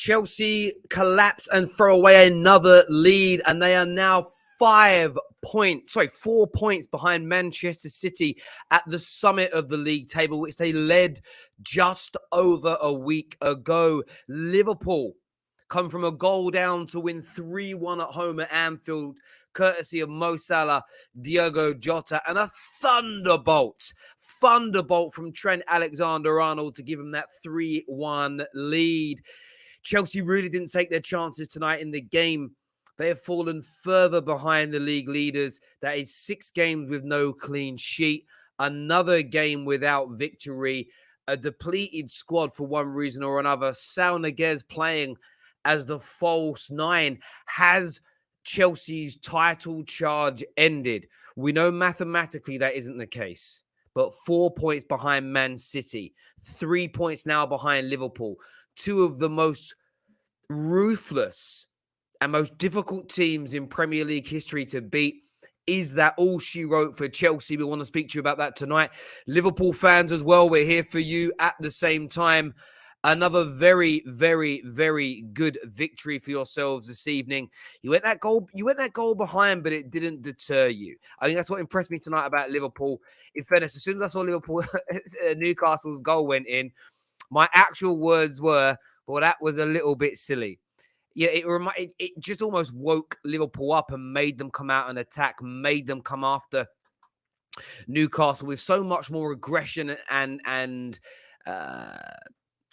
Chelsea collapse and throw away another lead, and they are now 4 points behind Manchester City at the summit of the league table, which they led just over a week ago. Liverpool come from a goal down to win 3-1 at home at Anfield, courtesy of Mo Salah, Diogo Jota, and a thunderbolt from Trent Alexander-Arnold to give them that 3-1 lead. Chelsea really didn't take their chances tonight in the game. They have fallen further behind the league leaders. That is 6 games with no clean sheet, another game without victory, a depleted squad for one reason or another. SAUL NIGUEZ playing as the false 9. Has Chelsea's title charge ended? We know mathematically that isn't the case, but 4 points behind Man City, 3 points now behind Liverpool, 2 of the most ruthless and most difficult teams in Premier League history to beat. Is that all she wrote for Chelsea? We want to speak to you about that tonight. Liverpool fans as well, we're here for you at the same time. Another very, very, very good victory for yourselves this evening. You went that goal behind, but it didn't deter you. I think that's what impressed me tonight about Liverpool. In fairness, as soon as I saw Liverpool, Newcastle's goal went in, my actual words were, well, that was a little bit silly. Yeah, it just almost woke Liverpool up and made them come out and attack, made them come after Newcastle with so much more aggression and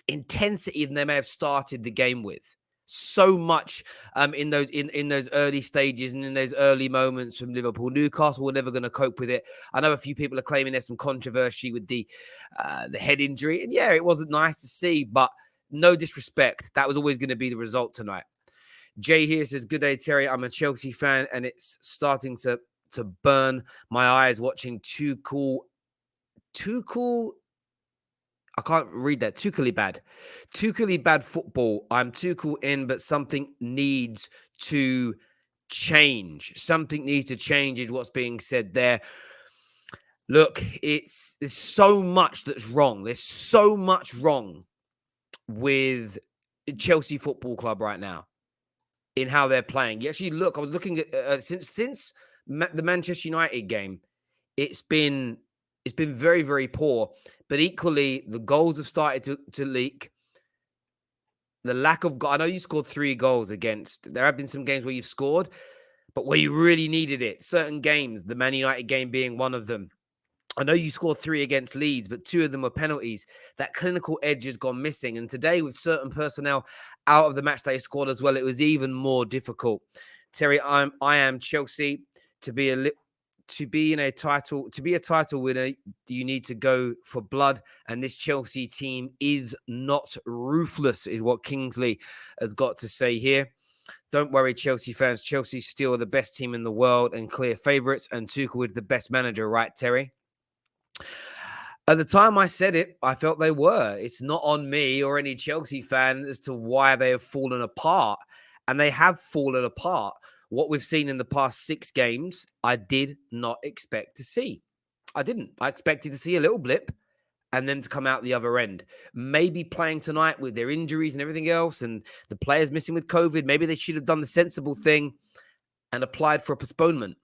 intensity than they may have started the game with. So much in those early stages and in those early moments from Liverpool. Newcastle were never going to cope with it. I know a few people are claiming there's some controversy with the head injury, and yeah, it wasn't nice to see, but no disrespect, that was always going to be the result tonight. Jay here says, good day, Terry. I'm a Chelsea fan, and it's starting to burn my eyes watching Tuchel. I can't read that. Tuchel bad football. I'm Tuchel in, but something needs to change. Something needs to change is what's being said there. Look, there's so much that's wrong. There's so much wrong with Chelsea Football Club right now in how they're playing. You actually look, I was looking at since the Manchester United game, it's been very, very poor. But equally, the goals have started to leak. The lack of goal. I know you scored 3 goals against. There have been some games where you've scored, but where you really needed it. Certain games, the Man United game being one of them. I know you scored 3 against Leeds, but 2 of them were penalties. That clinical edge has gone missing. And today, with certain personnel out of the matchday squad as well, it was even more difficult. Terry, I am Chelsea. To be a title winner, you need to go for blood. And this Chelsea team is not ruthless, is what Kingsley has got to say here. Don't worry, Chelsea fans. Chelsea still are the best team in the world and clear favourites. And Tuchel is the best manager, right, Terry? At the time I said it, I felt they were. It's not on me or any Chelsea fan as to why they have fallen apart. And they have fallen apart. What we've seen in the past 6 games, I did not expect to see. I didn't. I expected to see a little blip and then to come out the other end. Maybe playing tonight with their injuries and everything else and the players missing with COVID, maybe they should have done the sensible thing and applied for a postponement.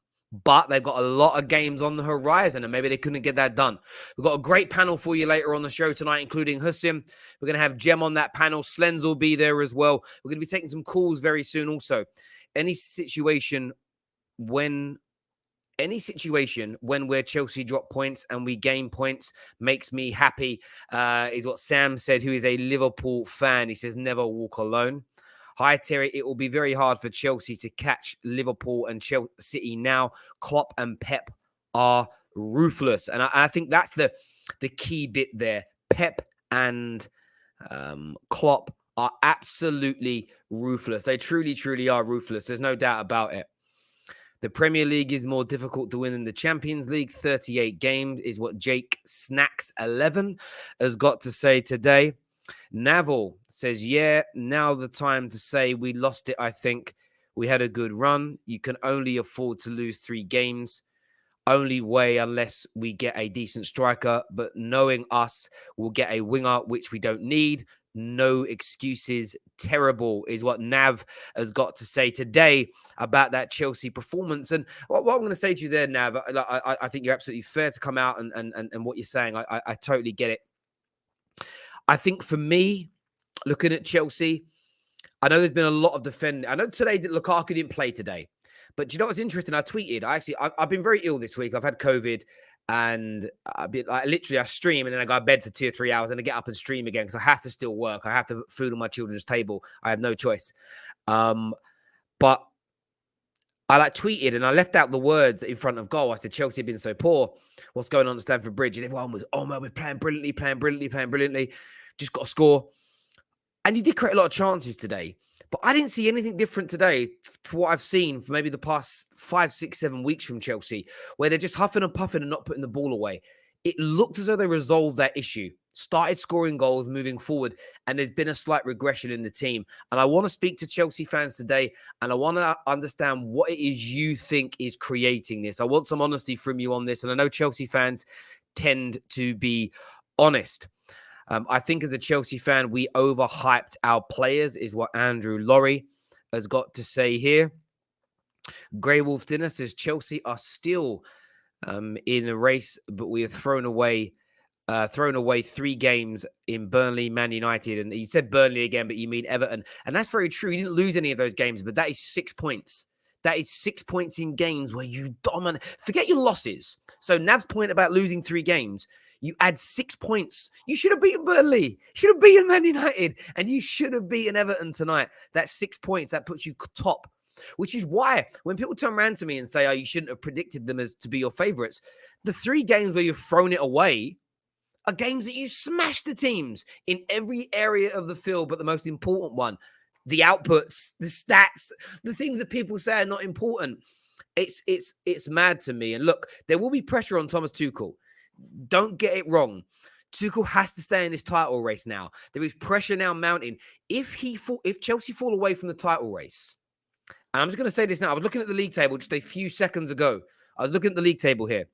But they've got a lot of games on the horizon and maybe they couldn't get that done. We've got a great panel for you later on the show tonight, including HUSAM. We're going to have Jem on that panel. Slens will be there as well. We're going to be taking some calls very soon also. Any situation when where Chelsea drop points and we gain points makes me happy, is what Sam said, who is a Liverpool fan. He says, never walk alone. Hi, Terry. It will be very hard for Chelsea to catch Liverpool and Chelsea City now. Klopp and Pep are ruthless. And I think that's the key bit there. Pep and Klopp are absolutely ruthless. They truly, truly are ruthless. There's no doubt about it. The Premier League is more difficult to win than the Champions League. 38 games is what Jake Snacks 11 has got to say today. Naval says, yeah, now the time to say we lost it, I think. We had a good run. You can only afford to lose 3 games. Only way unless we get a decent striker. But knowing us, we'll get a winger, which we don't need. No excuses. Terrible is what Nav has got to say today about that Chelsea performance. And what I'm going to say to you there, Nav, I think you're absolutely fair to come out and what you're saying. I totally get it. I think for me, looking at Chelsea, I know there's been a lot of defending. I know today that Lukaku didn't play today. But do you know what's interesting? I tweeted. I've been very ill this week. I've had COVID, and I stream and then I go to bed for 2 or 3 hours and I get up and stream again because I have to still work. I have to put food on my children's table. I have no choice. But I tweeted and I left out the words in front of goal. I said Chelsea have been so poor. What's going on at Stamford Bridge? And everyone was, oh man, we're playing brilliantly. Just got to score. And you did create a lot of chances today. But I didn't see anything different today to what I've seen for maybe the past 5, 6, 7 weeks from Chelsea, where they're just huffing and puffing and not putting the ball away. It looked as though they resolved that issue, started scoring goals, moving forward, and there's been a slight regression in the team. And I want to speak to Chelsea fans today, and I want to understand what it is you think is creating this. I want some honesty from you on this, and I know Chelsea fans tend to be honest. I think as a Chelsea fan, we overhyped our players, is what Andrew Laurie has got to say here. Grey Wolf Dinner says Chelsea are still in the race, but we have thrown away 3 games in Burnley, Man United. And you said Burnley again, but you mean Everton. And that's very true. You didn't lose any of those games, but that is 6 points. That is 6 points in games where you dominate. Forget your losses. So Nav's point about losing 3 games, you add 6 points. You should have beaten Burnley. Should have beaten Man United. And you should have beaten Everton tonight. That's 6 points. That puts you top. Which is why when people turn around to me and say, oh, you shouldn't have predicted them as to be your favourites, the 3 games where you've thrown it away are games that you smashed the teams in every area of the field, but the most important one, the outputs, the stats, the things that people say are not important. It's mad to me. And look, there will be pressure on Thomas Tuchel. Don't get it wrong. Tuchel has to stay in this title race now. There is pressure now mounting. If Chelsea fall away from the title race, and I'm just going to say this now. I was looking at the league table just a few seconds ago. I was looking at the league table here.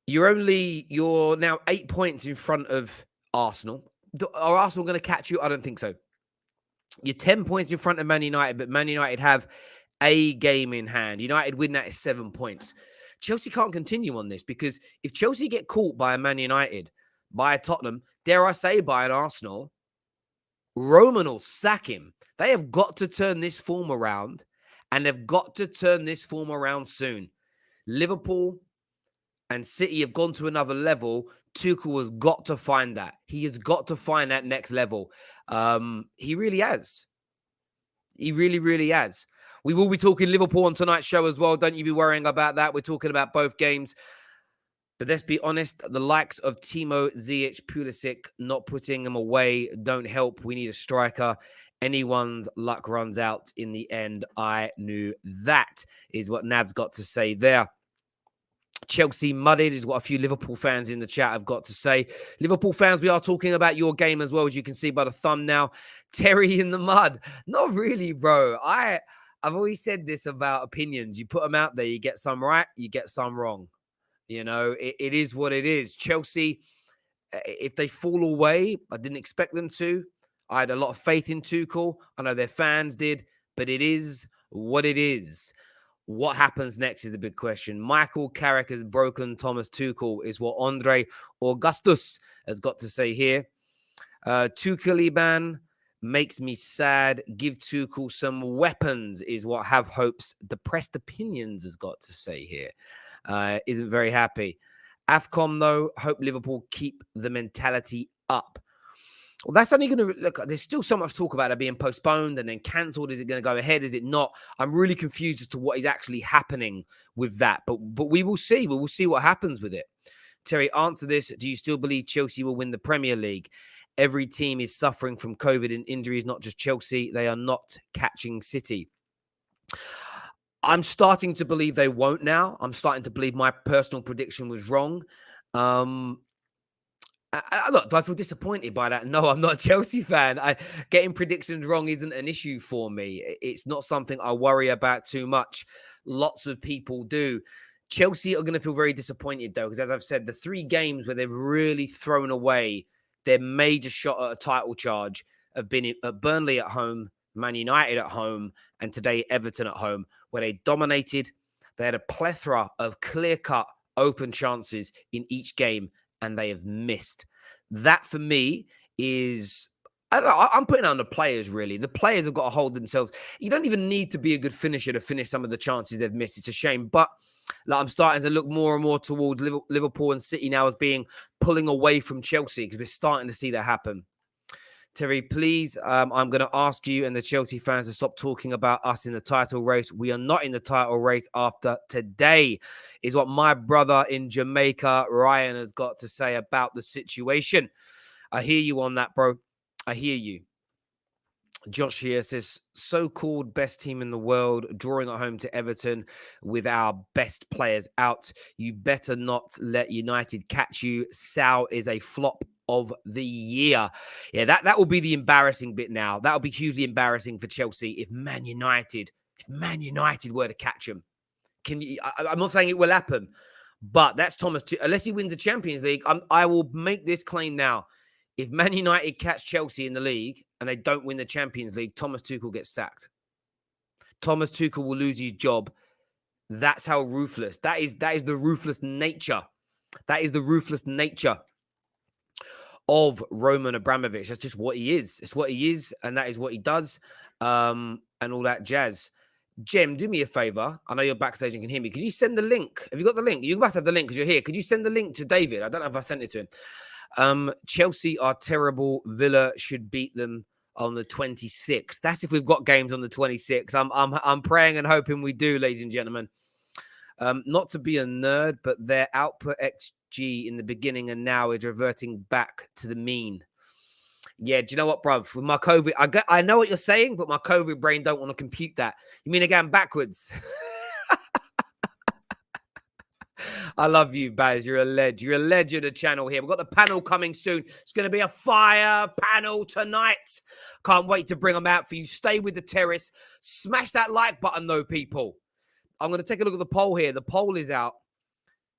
You're now 8 points in front of Arsenal. Are Arsenal going to catch you? I don't think so. You're 10 points in front of Man United, but Man United have a game in hand. United win that is 7 points. Chelsea can't continue on this because if Chelsea get caught by a Man United, by a Tottenham, dare I say by an Arsenal, Roman will sack him. They have got to turn this form around, and they've got to turn this form around soon. Liverpool and City have gone to another level. Tuchel has got to find that. He has got to find that next level. He really has. He really, really has. We will be talking Liverpool on tonight's show as well. Don't you be worrying about that. We're talking about both games. But let's be honest, the likes of Timo, Ziyech, Pulisic, not putting them away don't help. We need a striker. Anyone's luck runs out in the end. I knew that, is what Nav's got to say there. Chelsea mudded is what a few Liverpool fans in the chat have got to say. Liverpool fans, we are talking about your game as well, as you can see by the thumbnail. Terry in the mud. Not really, bro. I've always said this about opinions. You put them out there, you get some right, you get some wrong. You know, it is what it is. Chelsea, if they fall away, I didn't expect them to. I had a lot of faith in Tuchel. I know their fans did, but it is what it is. What happens next is the big question. Michael Carrick has broken Thomas Tuchel, is what Andre Augustus has got to say here. Tuchel-Iban makes me sad. Give Tuchel some weapons, is what Have Hope's Depressed Opinions has got to say here. Isn't very happy. AFCON, though, hope Liverpool keep the mentality up. Well, that's only going to look. There's still so much talk about it being postponed and then cancelled. Is it going to go ahead? Is it not? I'm really confused as to what is actually happening with that. But we will see. We will see what happens with it. Terry, answer this. Do you still believe Chelsea will win the Premier League? Every team is suffering from COVID and injuries, not just Chelsea. They are not catching City. I'm starting to believe they won't now. I'm starting to believe my personal prediction was wrong. Look, do I feel disappointed by that? No, I'm not a Chelsea fan. Getting predictions wrong isn't an issue for me. It's not something I worry about too much. Lots of people do. Chelsea are going to feel very disappointed, though, because as I've said, the 3 games where they've really thrown away Their major shot at a title charge have been at Burnley at home, Man United at home, and today Everton at home, where they dominated. They had a plethora of clear-cut open chances in each game, and they have missed. That, for me, is... I don't know, I'm putting it on the players, really. The players have got to hold themselves. You don't even need to be a good finisher to finish some of the chances they've missed. It's a shame. But like, I'm starting to look more and more towards Liverpool and City now as being pulling away from Chelsea, because we're starting to see that happen. Terry, please, I'm going to ask you and the Chelsea fans to stop talking about us in the title race. We are not in the title race after today, is what my brother in Jamaica, Ryan, has got to say about the situation. I hear you on that, bro. I hear you. Josh here says, so-called best team in the world, drawing at home to Everton with our best players out. You better not let United catch you. SAUL is a flop of the year. Yeah, that will be the embarrassing bit now. That will be hugely embarrassing for Chelsea if Man United were to catch them. I'm not saying it will happen, but that's Thomas. Unless he wins the Champions League, I will make this claim now. If Man United catch Chelsea in the league and they don't win the Champions League, Thomas Tuchel gets sacked. Thomas Tuchel will lose his job. That's how ruthless. That is the ruthless nature. That is the ruthless nature of Roman Abramovich. That's just what he is. It's what he is, and that is what he does, and all that jazz. Jem, do me a favor. I know you're backstage and can hear me. Can you send the link? Have you got the link? You must have the link because you're here. Could you send the link to David? I don't know if I sent it to him. Chelsea are terrible. Villa should beat them on the 26th. That's if we've got games on the 26th. I'm praying and hoping we do, ladies and gentlemen. Not to be a nerd, but their output XG in the beginning and now is reverting back to the mean. Yeah, do you know what, bruv? With my COVID, I know what you're saying, but my COVID brain don't want to compute that. You mean again backwards? I love you, Baz. You're a ledge. You're a legend of the channel here. We've got the panel coming soon. It's going to be a fire panel tonight. Can't wait to bring them out for you. Stay with the terrace. Smash that like button, though, people. I'm going to take a look at the poll here. The poll is out.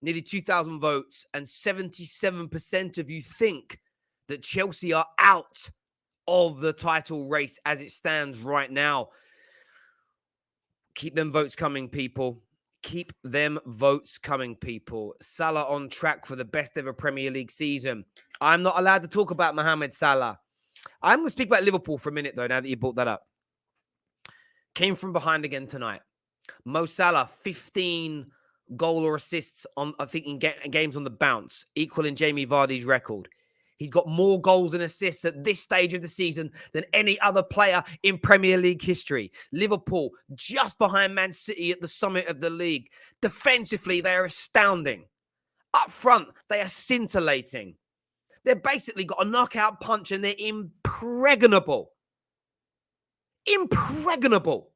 Nearly 2,000 votes, and 77% of you think that Chelsea are out of the title race as it stands right now. Keep them votes coming, people. Keep them votes coming, people. Salah on track for the best ever Premier League season. I'm not allowed to talk about Mohamed Salah. I'm going to speak about Liverpool for a minute, though, now that you brought that up. Came from behind again tonight. Mo Salah, 15 goal or assists on, I think, in games on the bounce, equaling Jamie Vardy's record. He's got more goals and assists at this stage of the season than any other player in Premier League history. Liverpool, just behind Man City at the summit of the league. Defensively, they are astounding. Up front, they are scintillating. They've basically got a knockout punch and they're impregnable. Impregnable.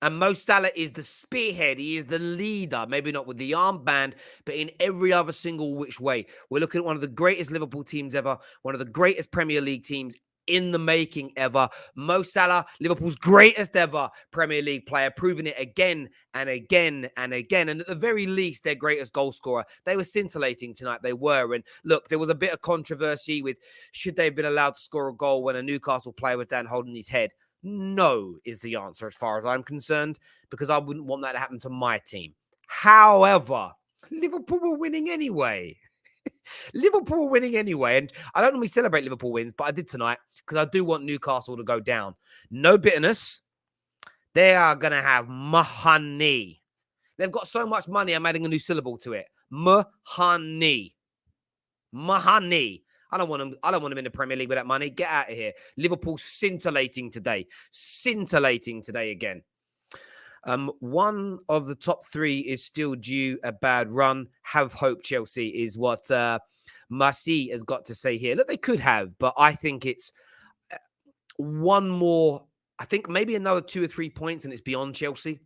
And Mo Salah is the spearhead. He is the leader, maybe not with the armband, but in every other single which way. We're looking at one of the greatest Liverpool teams ever, one of the greatest Premier League teams in the making ever. Mo Salah, Liverpool's greatest ever Premier League player, proving it again and again and again. And at the very least, their greatest goal scorer. They were scintillating tonight. They were. And look, there was a bit of controversy with should they have been allowed to score a goal when a Newcastle player was down holding his head. No is the answer as far as I'm concerned, because I wouldn't want that to happen to my team. However, Liverpool were winning anyway. Liverpool were winning anyway. And I don't normally celebrate Liverpool wins, but I did tonight because I do want Newcastle to go down. No bitterness. They are going to have money. They've got so much money, I'm adding a new syllable to it. Money. Money. I don't want them in the Premier League with that money. Get out of here. Liverpool scintillating today. Scintillating today again. One of the top three is still due a bad run. Have hope, Chelsea, is what Marcy has got to say here. Look, they could have, but I think it's one more. I think maybe another 2 or 3 points and it's beyond Chelsea,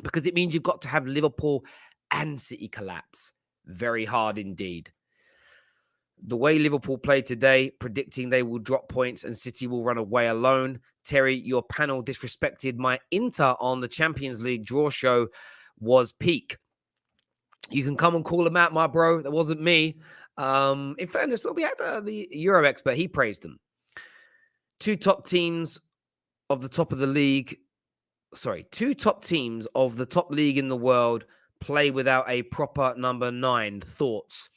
because it means you've got to have Liverpool and City collapse. Very hard indeed. The way Liverpool played today, predicting they will drop points and City will run away alone. Terry, your panel disrespected my Inter on the Champions League draw show was peak. You can come and call them out, my bro. That wasn't me. In fairness, well, we had the Euro expert. He praised them. Two top teams of the top league in the world play without a proper number 9. Thoughts?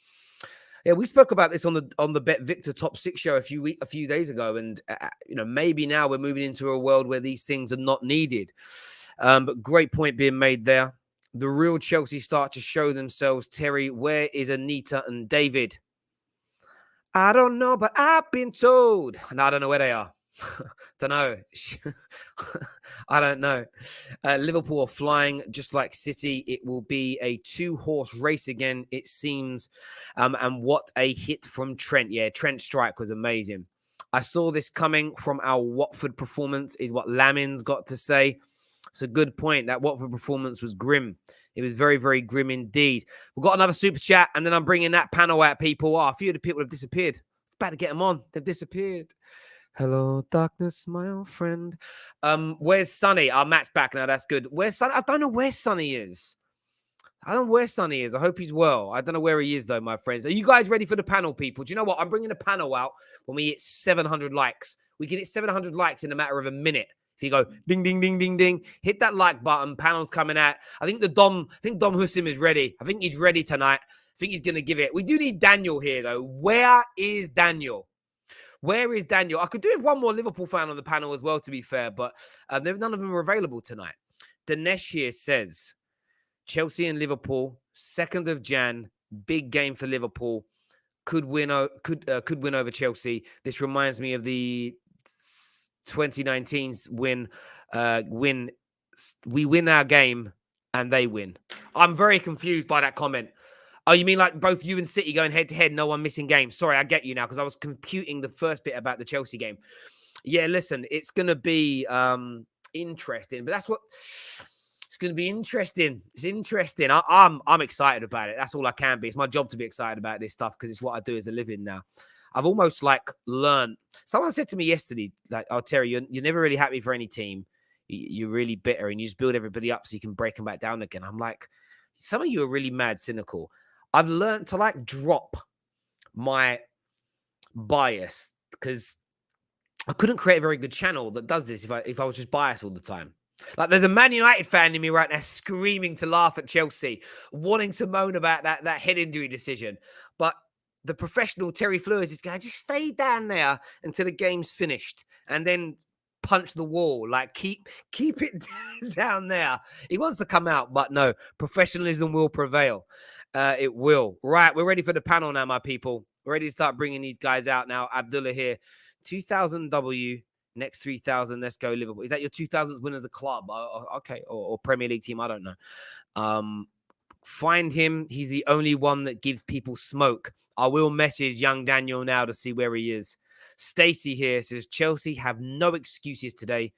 Yeah, we spoke about this on the Bet Victor Top 6 show a few days ago, and maybe now we're moving into a world where these things are not needed. But great point being made there. The real Chelsea start to show themselves. Terry, where is Anita and David? I don't know, but I've been told. No, I don't know where they are. Don't know. I don't know. Liverpool are flying just like City. It will be a 2-horse race again, it seems. And what a hit from Trent. Yeah, Trent's strike was amazing. I saw this coming from our Watford performance, is what Lamin's got to say. It's a good point. That Watford performance was grim. It was very, very grim indeed. We've got another super chat, and then I'm bringing that panel out, people. Oh, a few of the people have disappeared. It's bad to get them on. They've disappeared. Hello, darkness, my old friend. Where's Sonny? Oh, Matt's back now. That's good. Where's Sonny? I don't know where Sonny is. I don't know where Sonny is. I hope he's well. I don't know where he is, though, my friends. Are you guys ready for the panel, people? Do you know what? I'm bringing the panel out when we hit 700 likes. We can hit 700 likes in a matter of a minute. If you go ding, ding, ding, ding, ding, hit that like button. Panel's coming out. I think Dom HUSAM is ready. I think he's ready tonight. I think he's going to give it. We do need Daniel here, though. Where is Daniel? Where is Daniel? I could do with one more Liverpool fan on the panel as well, to be fair, but none of them are available tonight. Dinesh here says, Chelsea and Liverpool, 2nd of Jan, big game for Liverpool. Could win over Chelsea. This reminds me of the 2019's win. We win our game and they win. I'm very confused by that comment. Oh, you mean like both you and City going head-to-head, no one missing games? Sorry, I get you now because I was computing the first bit about the Chelsea game. Yeah, listen, it's going to be interesting. But it's going to be interesting. It's interesting. I'm excited about it. That's all I can be. It's my job to be excited about this stuff because it's what I do as a living now. I've almost learned. Someone said to me yesterday, like, oh, Terry, you're never really happy for any team. You're really bitter and you just build everybody up so you can break them back down again. I'm like, some of you are really mad cynical. I've learned to drop my bias because I couldn't create a very good channel that does this if I was just biased all the time. Like there's a Man United fan in me right now screaming to laugh at Chelsea, wanting to moan about that head injury decision. But the professional Terry Fleurs is going to just stay down there until the game's finished and then punch the wall. Like keep it down there. He wants to come out, but no, professionalism will prevail. It will. Right, we're ready for the panel now, my people. We're ready to start bringing these guys out now. Abdullah here. 2000 W, next 3000. Let's go, Liverpool. Is that your 2000th win as a club? Okay, or Premier League team? I don't know. Find him. He's the only one that gives people smoke. I will message young Daniel now to see where he is. Stacey here says, Chelsea have no excuses today.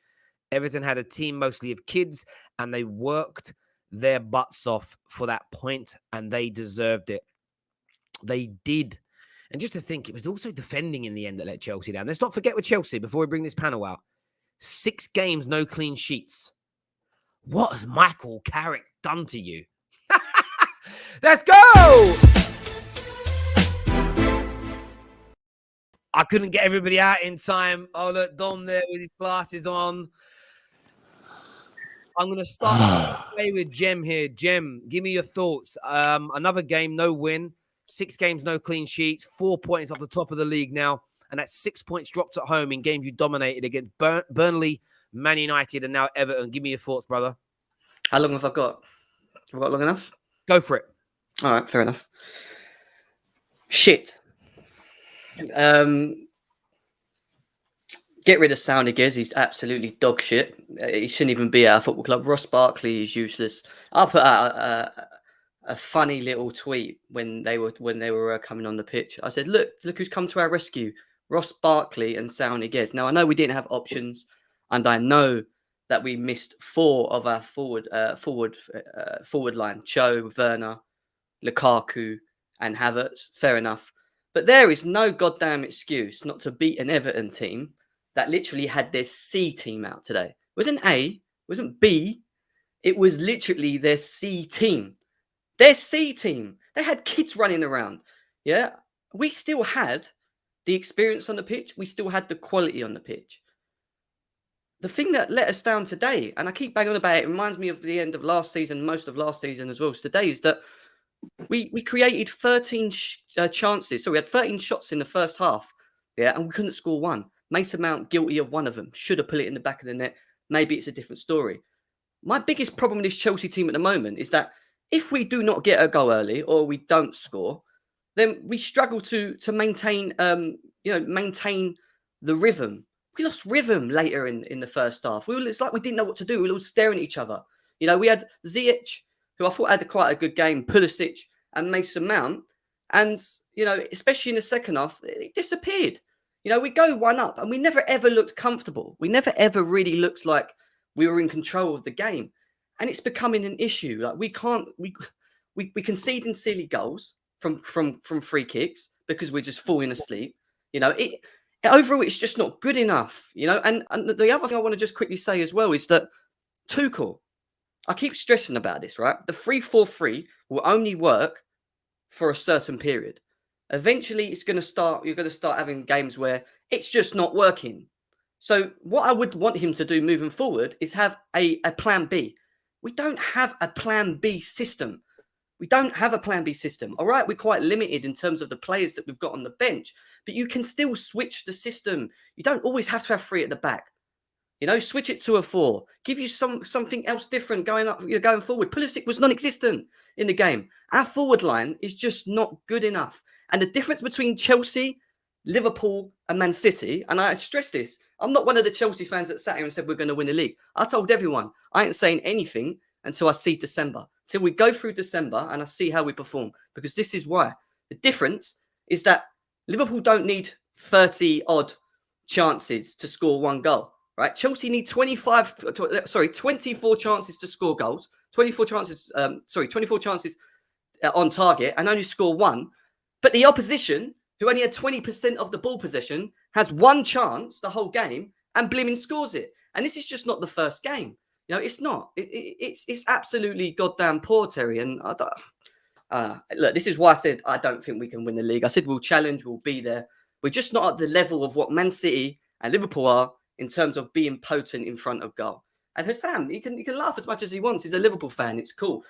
Everton had a team mostly of kids, and they worked their butts off for that point, and they deserved it. They did. And just to think, it was also defending in the end that let Chelsea down. Let's not forget with Chelsea, before we bring this panel out, 6 games, no clean sheets. What has Michael Carrick done to you? Let's go! I couldn't get everybody out in time. Oh, look, Dom there with his glasses on. I'm going to start play with Jem here. Jem, give me your thoughts. Another game, no win. 6 games, no clean sheets. 4 points off the top of the league now. And that's 6 points dropped at home in games you dominated against Burnley, Man United, and now Everton. Give me your thoughts, brother. How long have I got? Have I got long enough? Go for it. All right, fair enough. Shit. Get rid of SAUL. He's absolutely dog shit. He shouldn't even be at our football club. Ross Barkley is useless. I put out a funny little tweet when they were coming on the pitch. I said, look who's come to our rescue. Ross Barkley and SAUL. Now, I know we didn't have options, and I know that we missed 4 of our forward line. Cho, Werner, Lukaku, and Havertz. Fair enough. But there is no goddamn excuse not to beat an Everton team that literally had their C team out today. It wasn't A, it wasn't B. It was literally their C team. Their C team. They had kids running around. Yeah. we still had the experience on the pitch. We still had the quality on the pitch. The thing that let us down today, and I keep banging on about it, reminds me of the end of last season, most of last season as well as today, is that we created 13 chances. So we had 13 shots in the first half, and we couldn't score one. Mason Mount guilty of one of them. Should have put it in the back of the net. Maybe it's a different story. My biggest problem with this Chelsea team at the moment is that if we do not get a goal early or we don't score, then we struggle to maintain maintain the rhythm. We lost rhythm later in the first half. It's like we didn't know what to do. We were all staring at each other. We had Ziyech, who I thought had quite a good game, Pulisic and Mason Mount. And, especially in the second half, it disappeared. We go 1-up and we never ever looked comfortable. We never ever really looked like we were in control of the game. And it's becoming an issue. Like we concede in silly goals from free kicks because we're just falling asleep. Overall, it's just not good enough. And the other thing I want to just quickly say as well is that Tuchel, I keep stressing about this, right? The 3-4-3 will only work for a certain period. Eventually, you're going to start having games where it's just not working. So what I would want him to do moving forward is have a plan B. We don't have a plan B system. All right, we're quite limited in terms of the players that we've got on the bench, but you can still switch the system. You don't always have to have 3 at the back. Switch it to a 4. Give you something else different going forward. Pulisic was non-existent in the game. Our forward line is just not good enough. And the difference between Chelsea, Liverpool, and Man City, and I stress this, I'm not one of the Chelsea fans that sat here and said we're going to win the league. I told everyone I ain't saying anything until I see December. Till we go through December and I see how we perform. Because this is why. The difference is that Liverpool don't need 30-odd chances to score 1 goal. Right, Chelsea need 24 chances to score goals, 24 chances on target and only score 1. But the opposition, who only had 20% of the ball possession, has 1 chance the whole game and blimmin' scores it. And this is just not the first game. It's not. It's absolutely goddamn poor, Terry. And look, this is why I said I don't think we can win the league. I said we'll challenge, we'll be there. We're just not at the level of what Man City and Liverpool are in terms of being potent in front of goal. And HUSAM, he can laugh as much as he wants. He's a Liverpool fan. It's cool.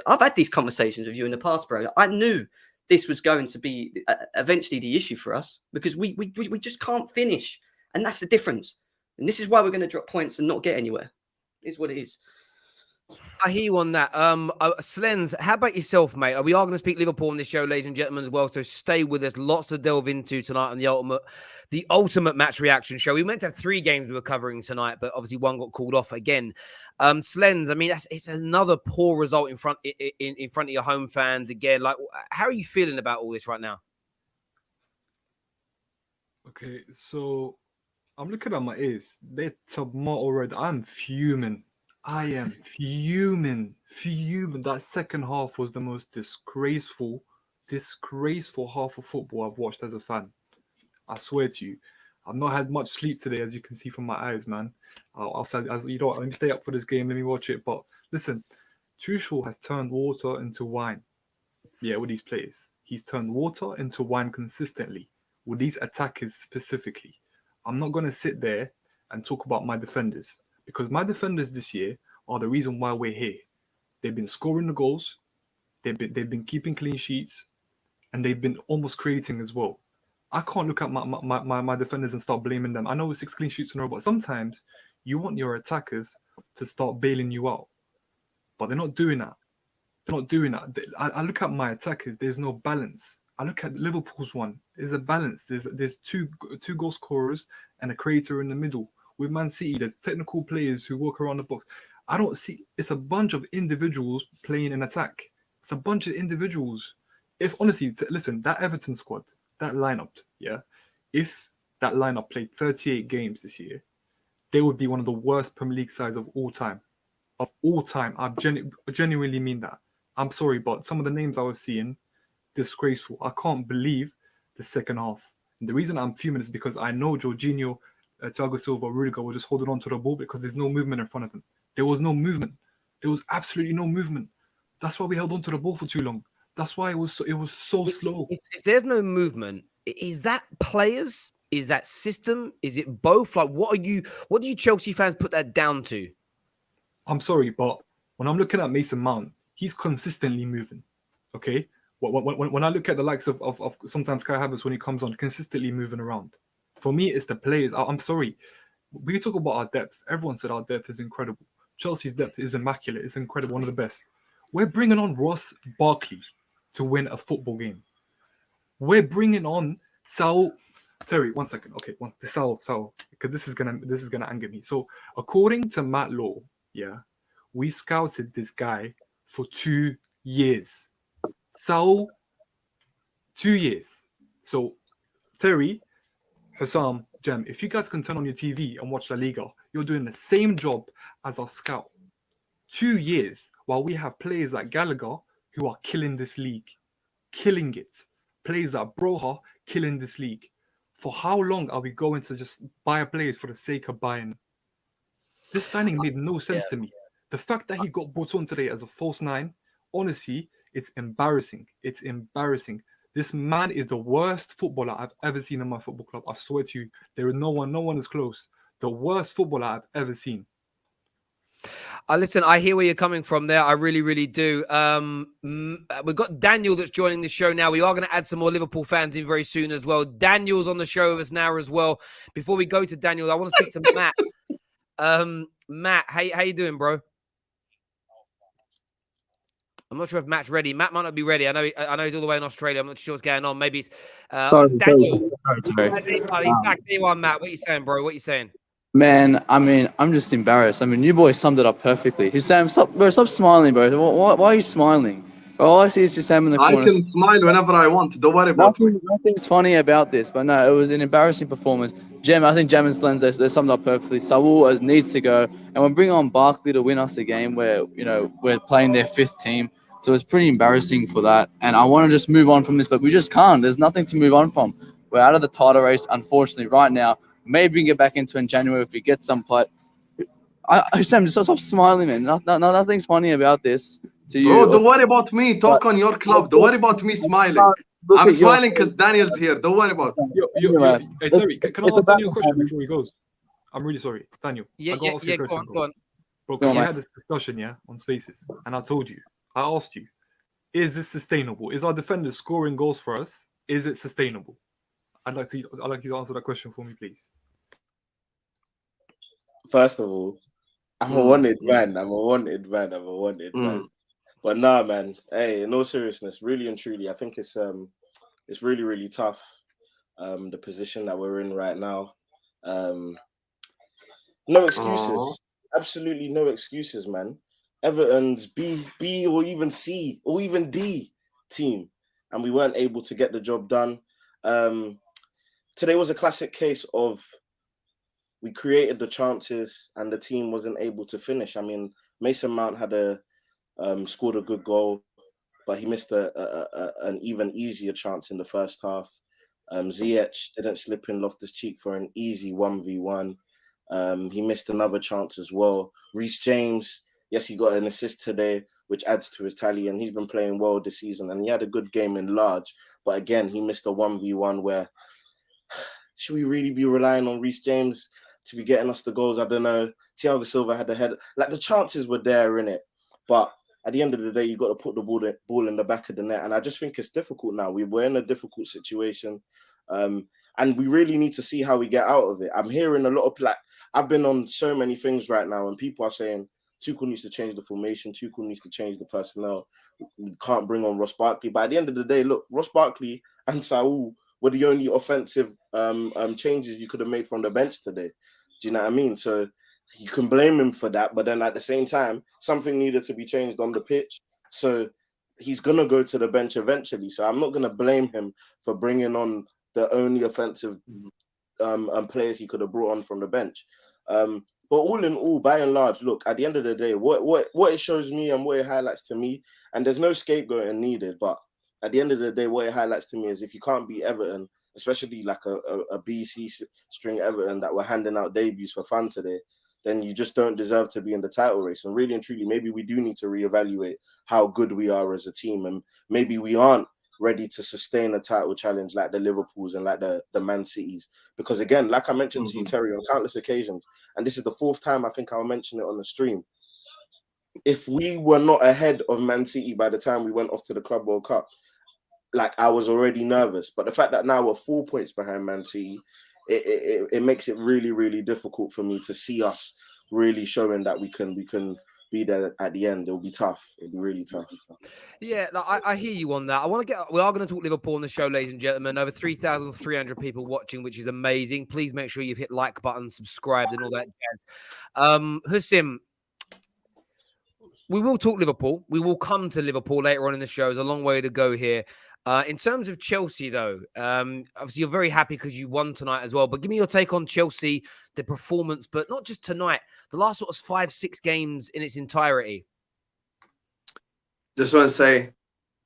I've had these conversations with you in the past, bro. I knew this was going to be eventually the issue for us because we just can't finish. And that's the difference. And this is why we're going to drop points and not get anywhere. It's what it is. I hear you on that. Slens, how about yourself, mate? We are going to speak Liverpool on this show, ladies and gentlemen, as well. So stay with us. Lots to delve into tonight on the ultimate match reaction show. We meant to have 3 games we were covering tonight, but obviously one got called off again. Slens, I mean, it's another poor result in front of your home fans again. Like, how are you feeling about all this right now? Okay, so I'm looking at my ears. They're tomato red. I'm fuming. I am fuming. That second half was the most disgraceful half of football I've watched as a fan. I swear to you. I've not had much sleep today, as you can see from my eyes, man. I'll say, let me stay up for this game. Let me watch it. But listen, Tuchel has turned water into wine. Yeah, with these players. He's turned water into wine consistently. With these attackers specifically. I'm not going to sit there and talk about my defenders. Because my defenders this year are the reason why we're here. They've been scoring the goals, they've been keeping clean sheets, and they've been almost creating as well. I can't look at my defenders and start blaming them. I know 6 clean sheets in a row, but sometimes you want your attackers to start bailing you out. But they're not doing that. I look at my attackers, there's no balance. I look at Liverpool's one, there's a balance. There's two goal scorers and a creator in the middle. With Man City, there's technical players who walk around the box. I don't see... It's a bunch of individuals playing an attack. It's a bunch of individuals. If, honestly, listen, that Everton squad, that lineup, yeah, if that lineup played 38 games this year, they would be one of the worst Premier League sides of all time. Of all time. I genuinely mean that. I'm sorry, but some of the names I was seeing, disgraceful. I can't believe the second half. And the reason I'm fuming is because I know Jorginho, Thiago Silva, Rudiger were just holding on to the ball because there's no movement in front of them. There was no movement. There was absolutely no movement. That's why we held on to the ball for too long. That's why it was so slow. If there's no movement, is that players? Is that system? Is it both? Like, what do you Chelsea fans put that down to? I'm sorry, but when I'm looking at Mason Mount, he's consistently moving. Okay, when I look at the likes of sometimes Kai Havertz when he comes on, consistently moving around. For me, it's the players. I'm sorry. We talk about our depth. Everyone said our depth is incredible. Chelsea's depth is immaculate. It's incredible, one of the best. We're bringing on Ross Barkley to win a football game. We're bringing on SAUL. Terry, 1 second. Okay, SAUL, because this is gonna anger me. So, according to Matt Law, yeah, we scouted this guy for 2 years. SAUL, 2 years. So, Terry, HUSAM, Jem, if you guys can turn on your TV and watch La Liga, you're doing the same job as our scout. 2 years while we have players like Gallagher who are killing this league. Killing it. Players like Broha killing this league. For how long are we going to just buy players for the sake of buying? This signing made no sense to me. The fact that he got brought on today as a false nine, honestly, it's embarrassing. It's embarrassing. This man is the worst footballer I've ever seen in my football club. I swear to you, there is no one is close. The worst footballer I've ever seen. Listen, I hear where you're coming from there. I really, really do. We've got Daniel that's joining the show now. We are going to add some more Liverpool fans in very soon as well. Daniel's on the show with us now as well. Before we go to Daniel, I want to speak to Matt. Matt, how you doing, bro? I'm not sure if Matt's ready. Matt might not be ready. I know he's all the way in Australia. I'm not sure what's going on. Maybe it's Daniel. Sorry. He's back. There you are, Matt. What are you saying, bro? What are you saying? Man, I mean, I'm just embarrassed. I mean, you boys summed it up perfectly. Husam, stop smiling, bro. Why are you smiling? Bro, all I see is Husam in the corner. I can smile whenever I want. Don't worry about me. Nothing's funny about this, but no, it was an embarrassing performance. I think Jem and Slens, they summed up perfectly. SAUL needs to go, and we're bringing on Barkley to win us a game where, we're playing their fifth team. So it's pretty embarrassing for that. And I want to just move on from this, but we just can't. There's nothing to move on from. We're out of the title race, unfortunately, right now. Maybe we can get back into it in January if we get some play. Sam, just stop smiling, man. Nothing's funny about this to you. Bro, don't worry about me. Talk on your club. Don't worry about me smiling. I'm smiling because Daniel's here. Don't worry about it. Hey, Terry, can I ask Daniel a question before he goes? I'm really sorry. Daniel. Yeah, go on. Bro, because we had this discussion, on Spaces, and I asked you, is this sustainable? Is our defenders scoring goals for us? Is it sustainable? I'd like you to answer that question for me, please. First of all, I'm a wanted man. But nah, man. Hey, in all seriousness, really and truly, I think it's really, really tough. The position that we're in right now. No excuses. Absolutely no excuses, man. Everton's B or even C or even D team, and we weren't able to get the job done. Today was a classic case of we created the chances and the team wasn't able to finish. I mean, Mason Mount had scored a good goal, but he missed an even easier chance in the first half. Ziyech didn't slip in Loftus-Cheek for an easy 1v1. He missed another chance as well. Reece James, yes, he got an assist today, which adds to his tally, and he's been playing well this season, and he had a good game in large. But again, he missed a 1v1 where should we really be relying on Reece James to be getting us the goals? I don't know. Thiago Silva had the head. Like, the chances were there, innit? But at the end of the day, you got to put the ball in the back of the net. And I just think it's difficult now. We're in a difficult situation. And we really need to see how we get out of it. I'm hearing a lot of, I've been on so many things right now, and people are saying Tuchel needs to change the formation. Tuchel needs to change the personnel. We can't bring on Ross Barkley. But at the end of the day, look, Ross Barkley and SAUL were the only offensive changes you could have made from the bench today. Do you know what I mean? So you can blame him for that, but then at the same time, something needed to be changed on the pitch. So he's going to go to the bench eventually. So I'm not going to blame him for bringing on the only offensive players he could have brought on from the bench. But all in all, by and large, look, at the end of the day, what it shows me and what it highlights to me, and there's no scapegoating needed, but at the end of the day, what it highlights to me is if you can't beat Everton, especially like a BC string Everton that were handing out debuts for fun today, then you just don't deserve to be in the title race. And really and truly, maybe we do need to reevaluate how good we are as a team, and maybe we aren't ready to sustain a title challenge like the Liverpools and like the Man Cities. Because again, like I mentioned to you, Terry, on countless occasions, and this is the 4th time I think I'll mention it on the stream, if we were not ahead of Man City by the time we went off to the Club World Cup, like, I was already nervous. But the fact that now we're 4 points behind Man City, it makes it really, really difficult for me to see us really showing that we can be there at the end. It'll be tough. It'll be really tough. Yeah, I hear you on that. We are going to talk Liverpool on the show, ladies and gentlemen. Over 3,300 people watching, which is amazing. Please make sure you've hit like button, subscribed, and all that jazz. HUSAM, we will talk Liverpool. We will come to Liverpool later on in the show. There's a long way to go here. In terms of Chelsea, though, obviously you're very happy because you won tonight as well. But give me your take on Chelsea, the performance, but not just tonight, the last sort of 5-6 games in its entirety. Just want to say,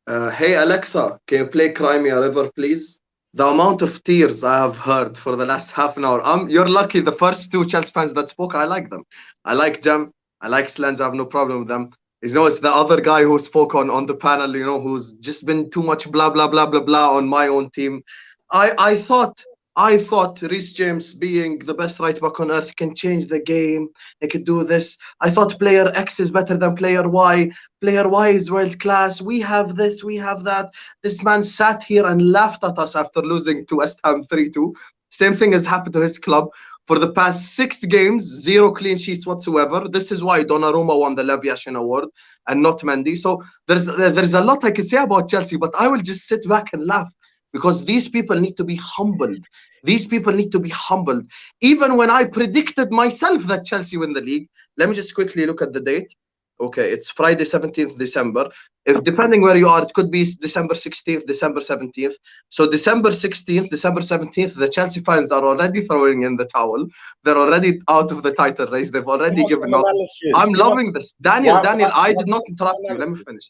hey, Alexa, can you play Cry Me a River, please? The amount of tears I have heard for the last half an hour. You're lucky. The first 2 Chelsea fans that spoke, I like them. I like Jem. I like Slens. I have no problem with them. It's the other guy who spoke on the panel, who's just been too much blah, blah, blah, blah, blah on my own team. I thought Reece James being the best right back on earth can change the game. He could do this. I thought player X is better than player Y. Player Y is world class. We have this, we have that. This man sat here and laughed at us after losing to West Ham 3-2. Same thing has happened to his club. For the past 6 games, 0 clean sheets whatsoever. This is why Donnarumma won the Lev Yashin Award and not Mendy. So there's a lot I can say about Chelsea, but I will just sit back and laugh because these people need to be humbled. These people need to be humbled. Even when I predicted myself that Chelsea win the league, let me just quickly look at the date. Okay, it's Friday, 17th December. If depending where you are, it could be December 16th, December 17th. So December 16th, December 17th, the Chelsea fans are already throwing in the towel. They're already out of the title race. They've already given up. I'm loving this. Daniel, I did not interrupt you. Let me finish.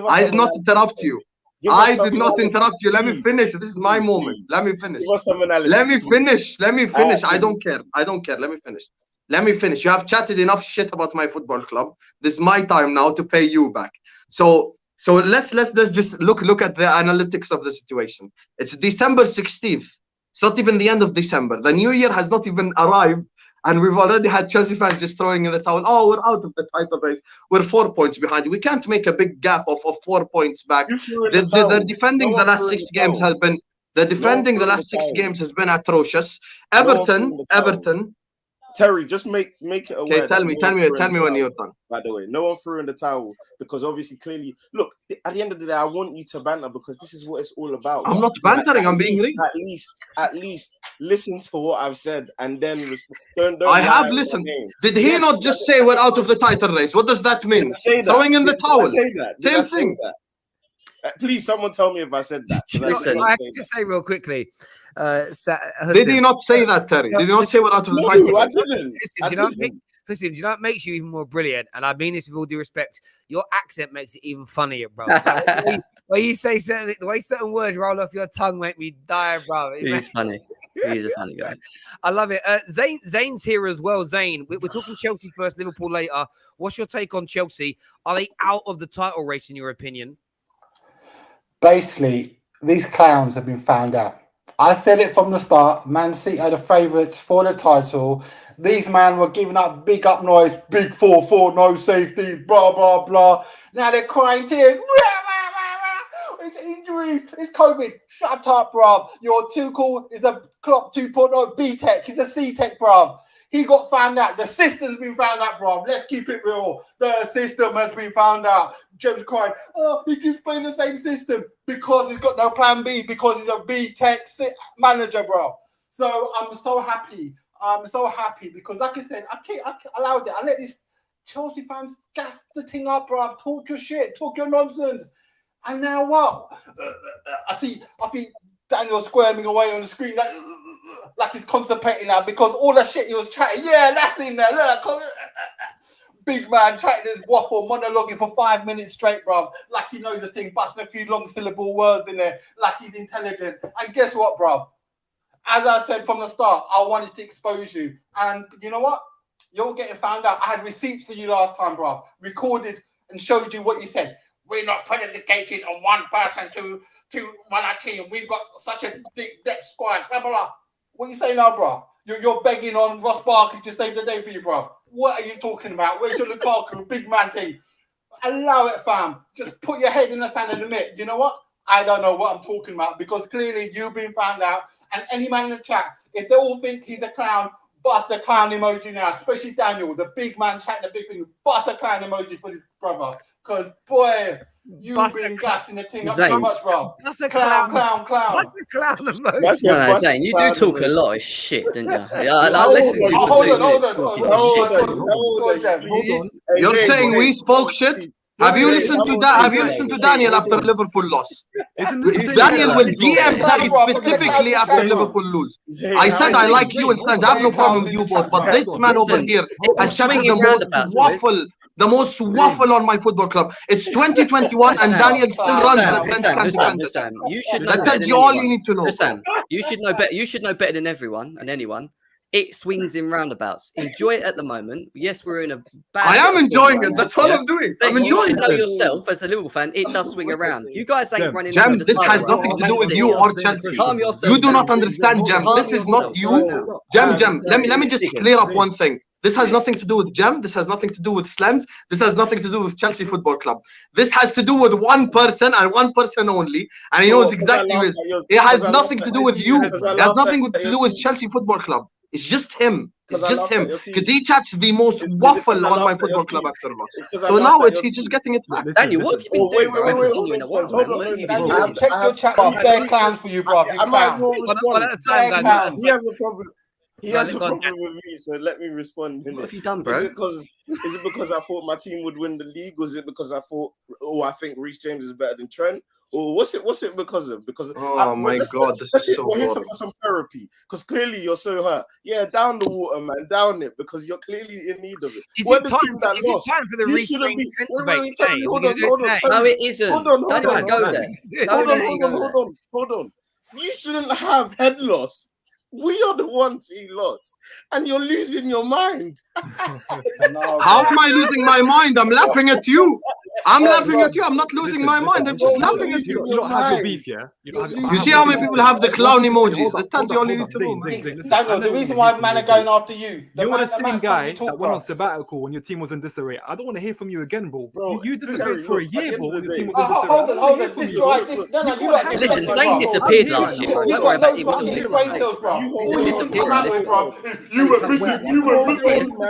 I did not interrupt you. I did not interrupt you. Let me finish. This is my moment. Let me finish. Let me finish. Let me finish. I don't care. I don't care. Let me finish. Let me finish. You have chatted enough shit about my football club. This is my time now to pay you back. So let's just look at the analytics of the situation. It's December 16th. It's not even the end of December. The new year has not even arrived, and we've already had Chelsea fans just throwing in the towel. Oh, we're out of the title race. We're 4 points behind. We can't make a big gap of 4 points back. The defending the last 6 games has been has been atrocious. Everton. Terry, just make it aware. Okay, tell me when you're done. By the way, no one threw in the towel because obviously, clearly, look. At the end of the day, I want you to banter because this is what it's all about. I'm not bantering. I'm being real. At least listen to what I've said and then don't I have listened. Did he not just say we're out of the title race? What does that mean? Throwing in the towel. Same thing. Please, someone tell me if I said that. I can just say real quickly. Did he not say that, Terry? Did he not say we're out of the title race? I didn't. Listen, do you know what makes you even more brilliant? And I mean this with all due respect. Your accent makes it even funnier, bro. the way certain words roll off your tongue make me die, bro. He's funny. He's a funny guy. I love it. Zane's here as well. Zane, we're talking Chelsea first, Liverpool later. What's your take on Chelsea? Are they out of the title race, in your opinion? Basically, these clowns have been found out. I said it from the start. Man City are the favourites for the title. These men were giving up big up noise, big 4-4, no safety, blah, blah, blah. Now they're crying tears. It's injuries. It's COVID. Shut up, bruv. Your Tuchel is a Klopp 2.0 B-Tech. He's a C-Tech, bruv. He got found out. The system's been found out, bruv. Let's keep it real. The system has been found out. Jim's crying, oh, he keeps playing the same system because he's got no plan B, because he's a B-Tech manager, bro. So I'm so happy. I'm so happy because, like I said, I allowed it. I let these Chelsea fans gas the thing up, bro. Talk your shit. Talk your nonsense. And now what? I see Daniel squirming away on the screen like he's constipating now because all the shit he was chatting. Yeah, that's in there. Look, big man chatting his waffle, monologuing for 5 minutes straight, bro. Like he knows the thing, busting a few long syllable words in there, like he's intelligent. And guess what, bro? As I said from the start, I wanted to expose you. And you know what? You're getting found out. I had receipts for you last time, bro. Recorded and showed you what you said. We're not predicated on one person to run our team. We've got such a big depth squad. Blah, blah, blah. What you say now, bro? You're begging on Ross Barkley to save the day for you, bro. What are you talking about? Where's your Lukaku big man thing? Allow it, fam. Just put your head in the sand and admit, you know what? I don't know what I'm talking about because clearly you've been found out. And any man in the chat, if they all think he's a clown, bust the clown emoji now, especially Daniel, the big man chatting the big thing. Bust a clown emoji for this brother. Because, boy, you've been gassing the thing up too much, bro. That's a clown. That's a clown emoji. No, Zane, you do talk a lot of shit, don't you? I listen to you. Hold on. You're saying we spoke shit? Have you listened to that? Have you listened to Daniel after Liverpool lost? Daniel will DM Said specifically after Liverpool lose. I said I like you and Said I have no problem with you both, but this man over here has started the most waffle on my football club. It's 2021 and Daniel still runs the Sam, you should know That's better than all you anyone. need to know. Sam, you should know better. You should know better than everyone and anyone. It swings in roundabouts. Enjoy it at the moment. Yes, we're in a bad. I am enjoying it. That's all I'm doing. But I'm you enjoying should know it. yourself as a Liverpool fan. It does swing around. You guys ain't running. Jam, over the this has title. nothing to do with you or Chelsea. Calm yourself. You do not understand, Jam. This is not you. Jam, let me just clear up one thing. This has nothing to do with Jam. This has nothing to do with Slams. This has nothing to do with Chelsea Football Club. This has to do with one person and one person only. And he knows exactly what it has nothing to do with you. It has nothing to do with Chelsea Football Club. It's just him. It's just him. Because he chats the most waffle on my football club after loss. So now he's just getting it back. Daniel, what have you been doing? I haven't seen you in a while, man. I've checked your chat. They're clowns for you, bro. You clown. He has a problem. He has a problem with me, so let me respond. What have you done, bro? Is it because I thought my team would win the league? Was it because I thought, I think Reece James is better than Trent? Or what's it because of? Because let's hit some therapy. Because clearly you're so hurt. Yeah, down the water, man, down it. Because you're clearly in need of it. Is it time for the Reece James debate today? No, it isn't. Hold on. You shouldn't have head loss. We are the ones he lost, and you're losing your mind. How am I losing my mind? I'm laughing at you. I'm laughing at you. I'm not losing my mind. I'm just laughing at you. You don't have your beef, yeah? You see how many people have the clown emojis? That's the only need to know, man. Daniel, the reason why man are going after you. You're the same guy that went on sabbatical when your team was in disarray. I don't want to hear from you again, bro. You disappeared for a year, bro, when your team was in disarray. Hold on. Listen, Zane disappeared last year. Don't worry about him. You were missing.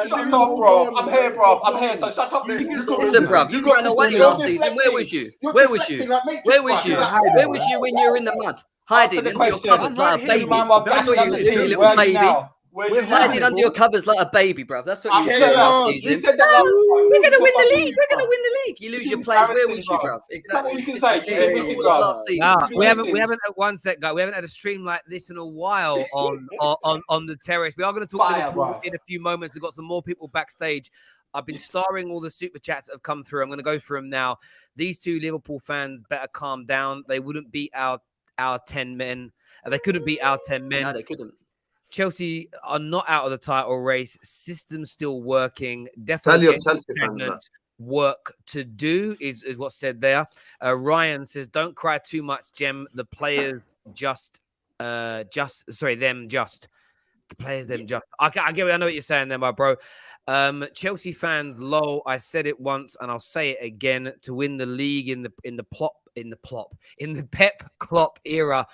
Shut up, bro. I'm here, bro. I'm here, so shut up. Listen, bro. You ran away last season. Where was you? Where was you? Where was you? Where was you when you were in the mud? Hiding under your covers like a baby. That's what you were doing, little baby. Hiding under your covers like a baby, bruv. That's what you did last season. We're going to win the league. We're going to win the league. You lose your players. Where was you, bruv? Exactly. You can say you've been missing, bruv. We haven't had one sec, guy. We haven't had a stream like this in a while on the terrace. We are going to talk Liverpool in a few moments. We've got some more people backstage. I've been starring all the super chats that have come through. I'm going to go through them now. These two Liverpool fans better calm down. They wouldn't beat our 10 men. They couldn't beat our 10 men. No, they couldn't. Chelsea are not out of the title race. System still working. Definitely work to do is what's said there. Ryan says, don't cry too much, Jem. The players the players them just. I get it. I know what you're saying there, my bro. Chelsea fans, lol. I said it once and I'll say it again. To win the league in the Pep Klopp era,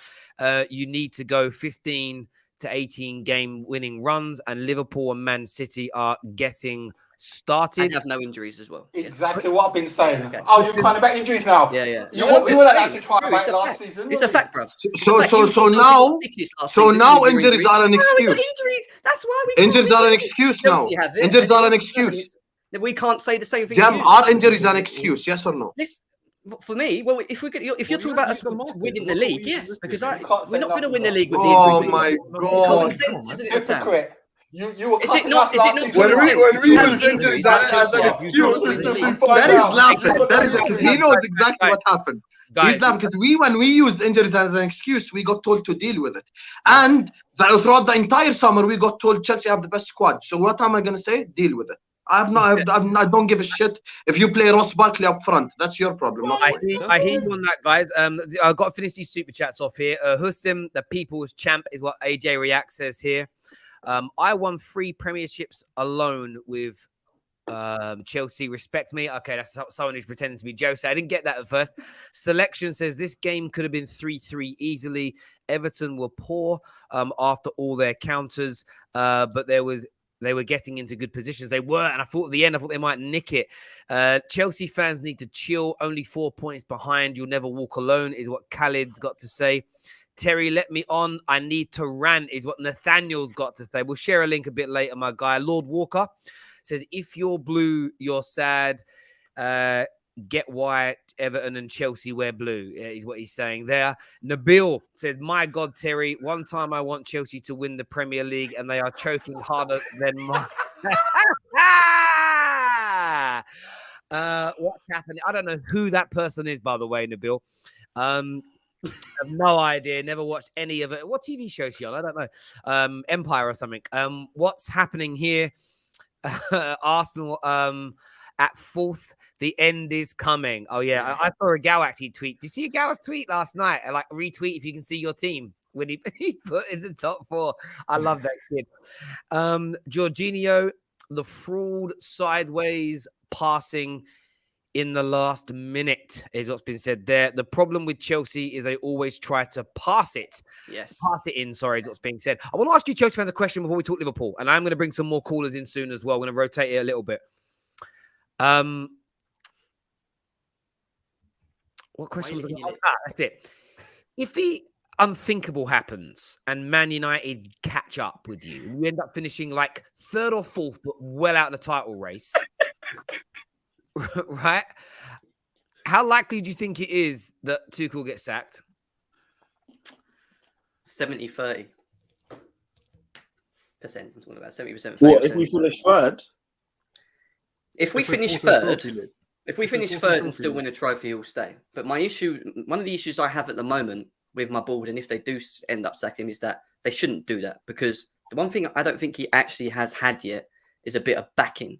you need to go 15 to 18 game winning runs, and Liverpool and Man City are getting started. And have no injuries as well. Exactly what I've been saying. Okay. Oh, you're crying about injuries now. Yeah. You were allowed to try about it last season. It's a fact, bro. So now injuries are an excuse. Injuries. That's why we. Injuries are an excuse now. Injuries are an excuse. We can't say the same thing. Are injuries an excuse? Yes or no? For me, well, if you're talking about us winning the league, yes, because we're not going to win the league with the injuries. Oh my God! It's common sense, isn't it, Sam? You were Is it cutting not? us Is it last not season. common sense? when we You have used injuries injuries as like an Chelsea. excuse, Your system, we find that is out. laughing. You got That is some because injuries. he knows exactly what happened. Guys, He's laughing because when we used injuries as an excuse, we got told to deal with it. And throughout the entire summer, we got told Chelsea have the best squad. So what am I going to say? Deal with it. I don't give a shit if you play Ross Barkley up front. That's your problem, not mine. I hear you on that, guys. I've got to finish these super chats off here. HUSAM, the people's champ, is what AJ React says here. I won 3 premierships alone with Chelsea. Respect me. Okay, that's someone who's pretending to be Jose. I didn't get that at first. Selection says this game could have been 3-3 easily. Everton were poor after all their counters, but they were getting into good positions. They were, and I thought at the end, I thought they might nick it. Chelsea fans need to chill. Only 4 points behind. You'll never walk alone, is what Khalid's got to say. Terry, let me on. I need to rant, is what Nathaniel's got to say. We'll share a link a bit later, my guy. Lord Walker says, if you're blue, you're sad. Get white. Everton and Chelsea wear blue, is what he's saying there. Nabil says, my God, Terry, one time I want Chelsea to win the Premier League and they are choking harder than mine. What's happening? I don't know who that person is, by the way, Nabil. I have no idea. Never watched any of it. What TV show is she on? I don't know. Empire or something. What's happening here? Arsenal at 4th. The end is coming. Oh, yeah. I saw a Gal actually tweet. Did you see a Gal's tweet last night? I like retweet if you can see your team when he put in the top 4. I love that kid. Jorginho, the fraud sideways passing in the last minute is what's been said there. The problem with Chelsea is they always try to pass it. Yes. Pass it in, sorry, is what's being said. I want to ask you, Chelsea fans, a question before we talk Liverpool. And I'm going to bring some more callers in soon as well. I'm going to rotate it a little bit. What question was it? That's it. If the unthinkable happens and Man United catch up with you, and you end up finishing like 3rd or 4th, but well out of the title race, right? How likely do you think it is that Tuchel gets sacked? 70-30%. I'm talking about 70%. What if we finish 3rd? If we finish 3rd, if we finish 3rd and still win a trophy, he'll stay. But my issue, one of the issues I have at the moment with my board, and if they do end up sacking him, is that they shouldn't do that, because the one thing I don't think he actually has had yet is a bit of backing.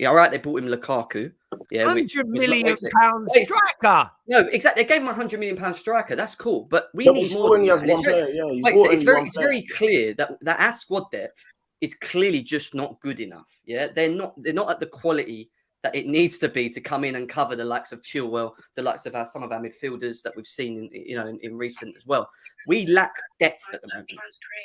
All right, they bought him Lukaku. Yeah, £100 million striker. No, exactly. They gave him £100 million striker. That's cool, but we But need he still more. only has one player. Yeah, it's very clear that our squad depth is clearly just not good enough. Yeah, they're not at the quality that it needs to be to come in and cover the likes of Chilwell, the likes of some of our midfielders that we've seen in recent as well. We lack depth at the moment,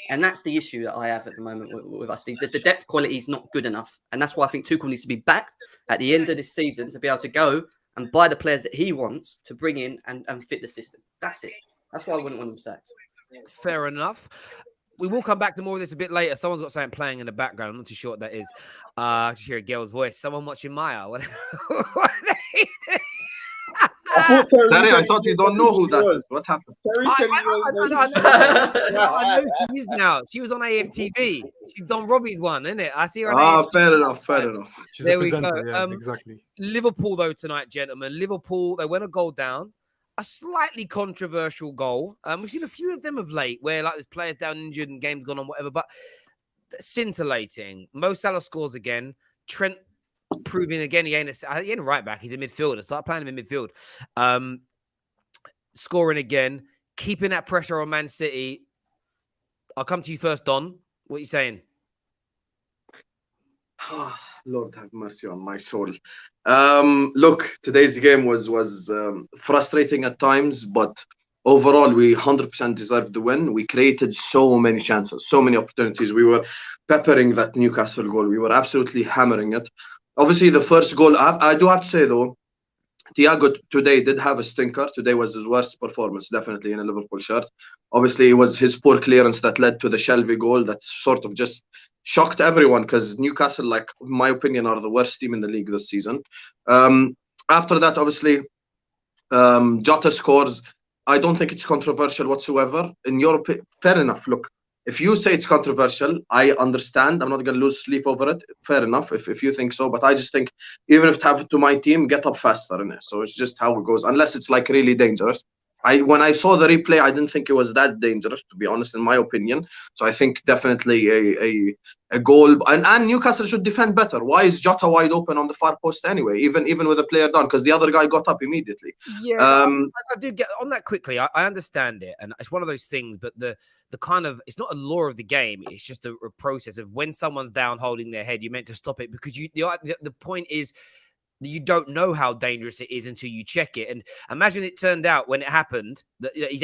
and that's the issue that I have at the moment with us. The depth quality is not good enough, and that's why I think Tuchel needs to be backed at the end of this season to be able to go and buy the players that he wants to bring in and fit the system. That's it. That's why I wouldn't want him sacked. Fair enough. We will come back to more of this a bit later. Someone's got something playing in the background. I'm not too sure what that is. I just hear a girl's voice. Someone watching Maya. I thought you don't know who that is. What happened? Terry said I know she is now. She was on AFTV. She's Don Robbie's one, isn't it? I see her on AFTV. Fair enough. She's there a we presenter, go. yeah, exactly. Liverpool, though, tonight, gentlemen. Liverpool, they went a goal down. A slightly controversial goal. We've seen a few of them of late where like there's players down injured and games gone on, whatever, but scintillating. Mo Salah scores again. Trent proving again he ain't a right back. He's a midfielder. Start playing him in midfield. Scoring again. Keeping that pressure on Man City. I'll come to you first, Don. What are you saying? Lord have mercy on my soul. Look, today's game was frustrating at times, but overall we 100% deserved the win. We created so many chances, so many opportunities. We were peppering that Newcastle goal. We were absolutely hammering it. Obviously, the first goal, I do have to say though, Thiago today did have a stinker. Today was his worst performance, definitely, in a Liverpool shirt. Obviously, it was his poor clearance that led to the Shelby goal that sort of just shocked everyone, because Newcastle, like, in my opinion, are the worst team in the league this season. After that, obviously, Jota scores. I don't think it's controversial whatsoever. In your opinion, fair enough. Look, If you say it's controversial, I understand. I'm not going to lose sleep over it. Fair enough if you think so. But I just think even if it happened to my team, get up faster, innit? So it's just how it goes. Unless it's like really dangerous. When I saw the replay, I didn't think it was that dangerous, to be honest, in my opinion. So I think definitely a goal. And Newcastle should defend better. Why is Jota wide open on the far post anyway? Even with a player down, because the other guy got up immediately. Yeah, I do get on that quickly. I understand it, and it's one of those things. But the kind of, it's not a law of the game. It's just a process of when someone's down holding their head, you're meant to stop it, because the point is you don't know how dangerous it is until you check it. And imagine it turned out when it happened that his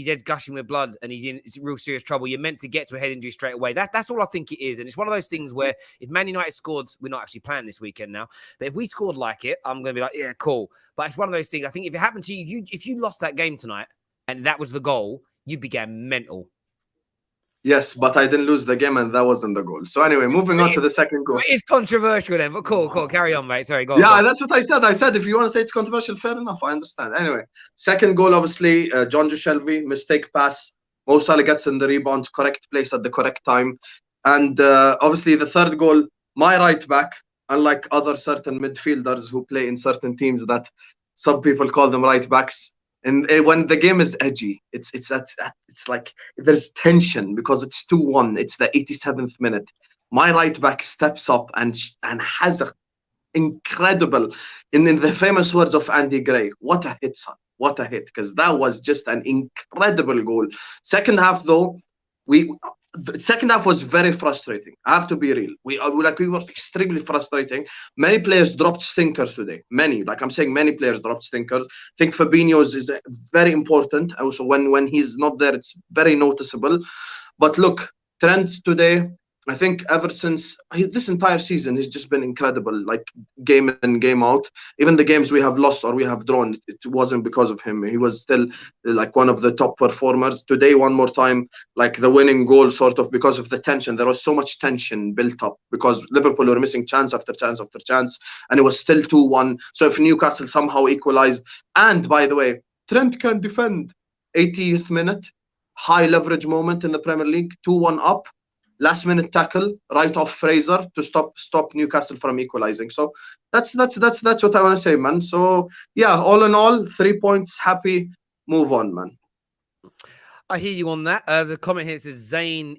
head's gushing with blood and he's in real serious trouble. You're meant to get to a head injury straight away. That's all I think it is. And it's one of those things where if Man United scored, we're not actually playing this weekend now, but if we scored like it, I'm going to be like, yeah, cool. But it's one of those things. I think if it happened to you, if you lost that game tonight and that was the goal, you'd be getting mental. Yes, but I didn't lose the game, and that wasn't the goal. So anyway, moving on to the second goal. It is controversial then, but cool. Carry on, mate. Sorry, go on. Yeah, that's what I said. I said if you want to say it's controversial, fair enough. I understand. Anyway, second goal, obviously, John Shelby, mistake pass. Mo Salah gets in the rebound, correct place at the correct time. And obviously the third goal, my right back, unlike other certain midfielders who play in certain teams that some people call them right backs, and when the game is edgy, it's like there's tension because it's 2-1. It's the 87th minute. My right back steps up and has an incredible, in the famous words of Andy Gray, what a hit, son. What a hit, because that was just an incredible goal. Second half, though, the second half was very frustrating. I have to be real. We were extremely frustrating. Many players dropped stinkers today. Many players dropped stinkers. I think Fabinho's is very important. Also, when he's not there, it's very noticeable. But look, Trent today, I think ever since this entire season, he's just been incredible, like game in, game out. Even the games we have lost or we have drawn, it wasn't because of him. He was still like one of the top performers. Today, one more time, like the winning goal, sort of because of the tension. There was so much tension built up because Liverpool were missing chance after chance after chance, and it was still 2-1. So if Newcastle somehow equalized, and by the way, Trent can defend. 80th minute, high leverage moment in the Premier League, 2-1 up. Last minute tackle right off Fraser to stop Newcastle from equalizing. So that's what I want to say, man. So yeah, all in all, 3 points, happy, move on, man. I hear you on that. The comment here says Zayn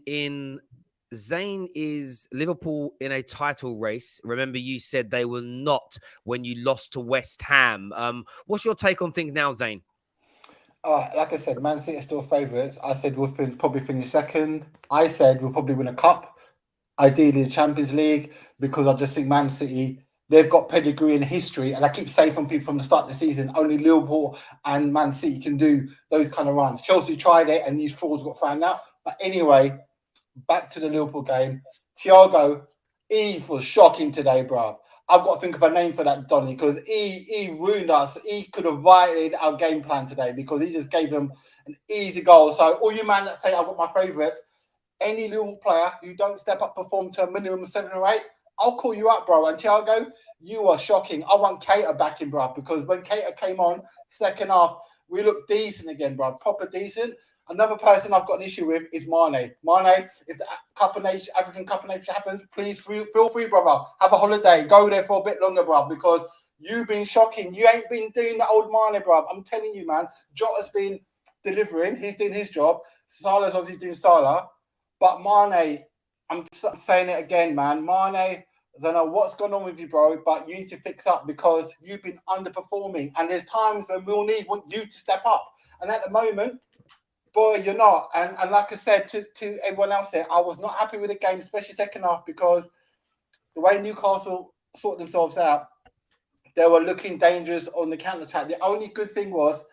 is Liverpool in a title race. Remember, you said they were not when you lost to West Ham. What's your take on things now, Zayn? Like I said, Man City are still favourites. I said we'll probably finish second. I said we'll probably win a cup, ideally the Champions League, because I just think Man City, they've got pedigree and history. And I keep saying from people from the start of the season, only Liverpool and Man City can do those kind of runs. Chelsea tried it and these frauds got found out. But anyway, back to the Liverpool game. Thiago, he was shocking today, bro. I've got to think of a name for that, Donny, because he ruined us. He could have violated our game plan today because he just gave them an easy goal. So all you man that say I've got my favourites, any little player who don't step up, perform to a minimum of 7 or 8, I'll call you up, bro. And Thiago, you are shocking. I want Keita back in, bro, because when Keita came on second half, we looked decent again, bro, proper decent. Another person I've got an issue with is Mane. Mane, if the African Cup of Nations happens, please feel free, brother. Have a holiday. Go there for a bit longer, bro, because you've been shocking. You ain't been doing the old Mane, bro. I'm telling you, man. Jota's been delivering. He's doing his job. Salah's obviously doing Salah. But Mane, I'm saying it again, man. Mane, I don't know what's going on with you, bro, but you need to fix up because you've been underperforming. And there's times when we'll need you to step up. And at the moment, boy, you're not. And like I said to everyone else there, I was not happy with the game, especially second half, because the way Newcastle sorted themselves out, they were looking dangerous on the counter-attack. The only good thing was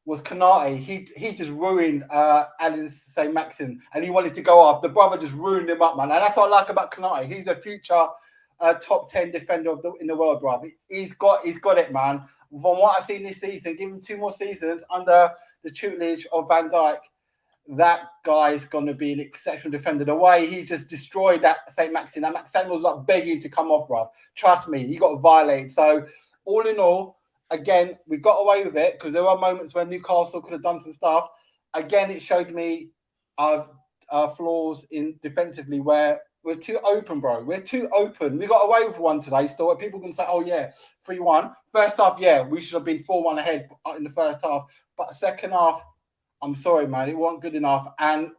Konate. He just ruined Alan St. Maxim, and he wanted to go up. The brother just ruined him up, man. And that's what I like about Konate. He's a future top 10 defender in the world, bro. He's got it, man. From what I've seen this season, give him 2 more seasons under the tutelage of Van Dijk, that guy's going to be an exceptional defender. The way he just destroyed that St. Maxim, that Max Samuel's like begging to come off, bro. Trust me, he got violated. So, all in all, again, we got away with it because there were moments when Newcastle could have done some stuff. Again, it showed me flaws in defensively where we're too open, bro. We're too open. We got away with one today still. People can say, oh, yeah, 3-1. First half, yeah, we should have been 4-1 ahead in the first half. But second half, I'm sorry, man, it wasn't good enough. And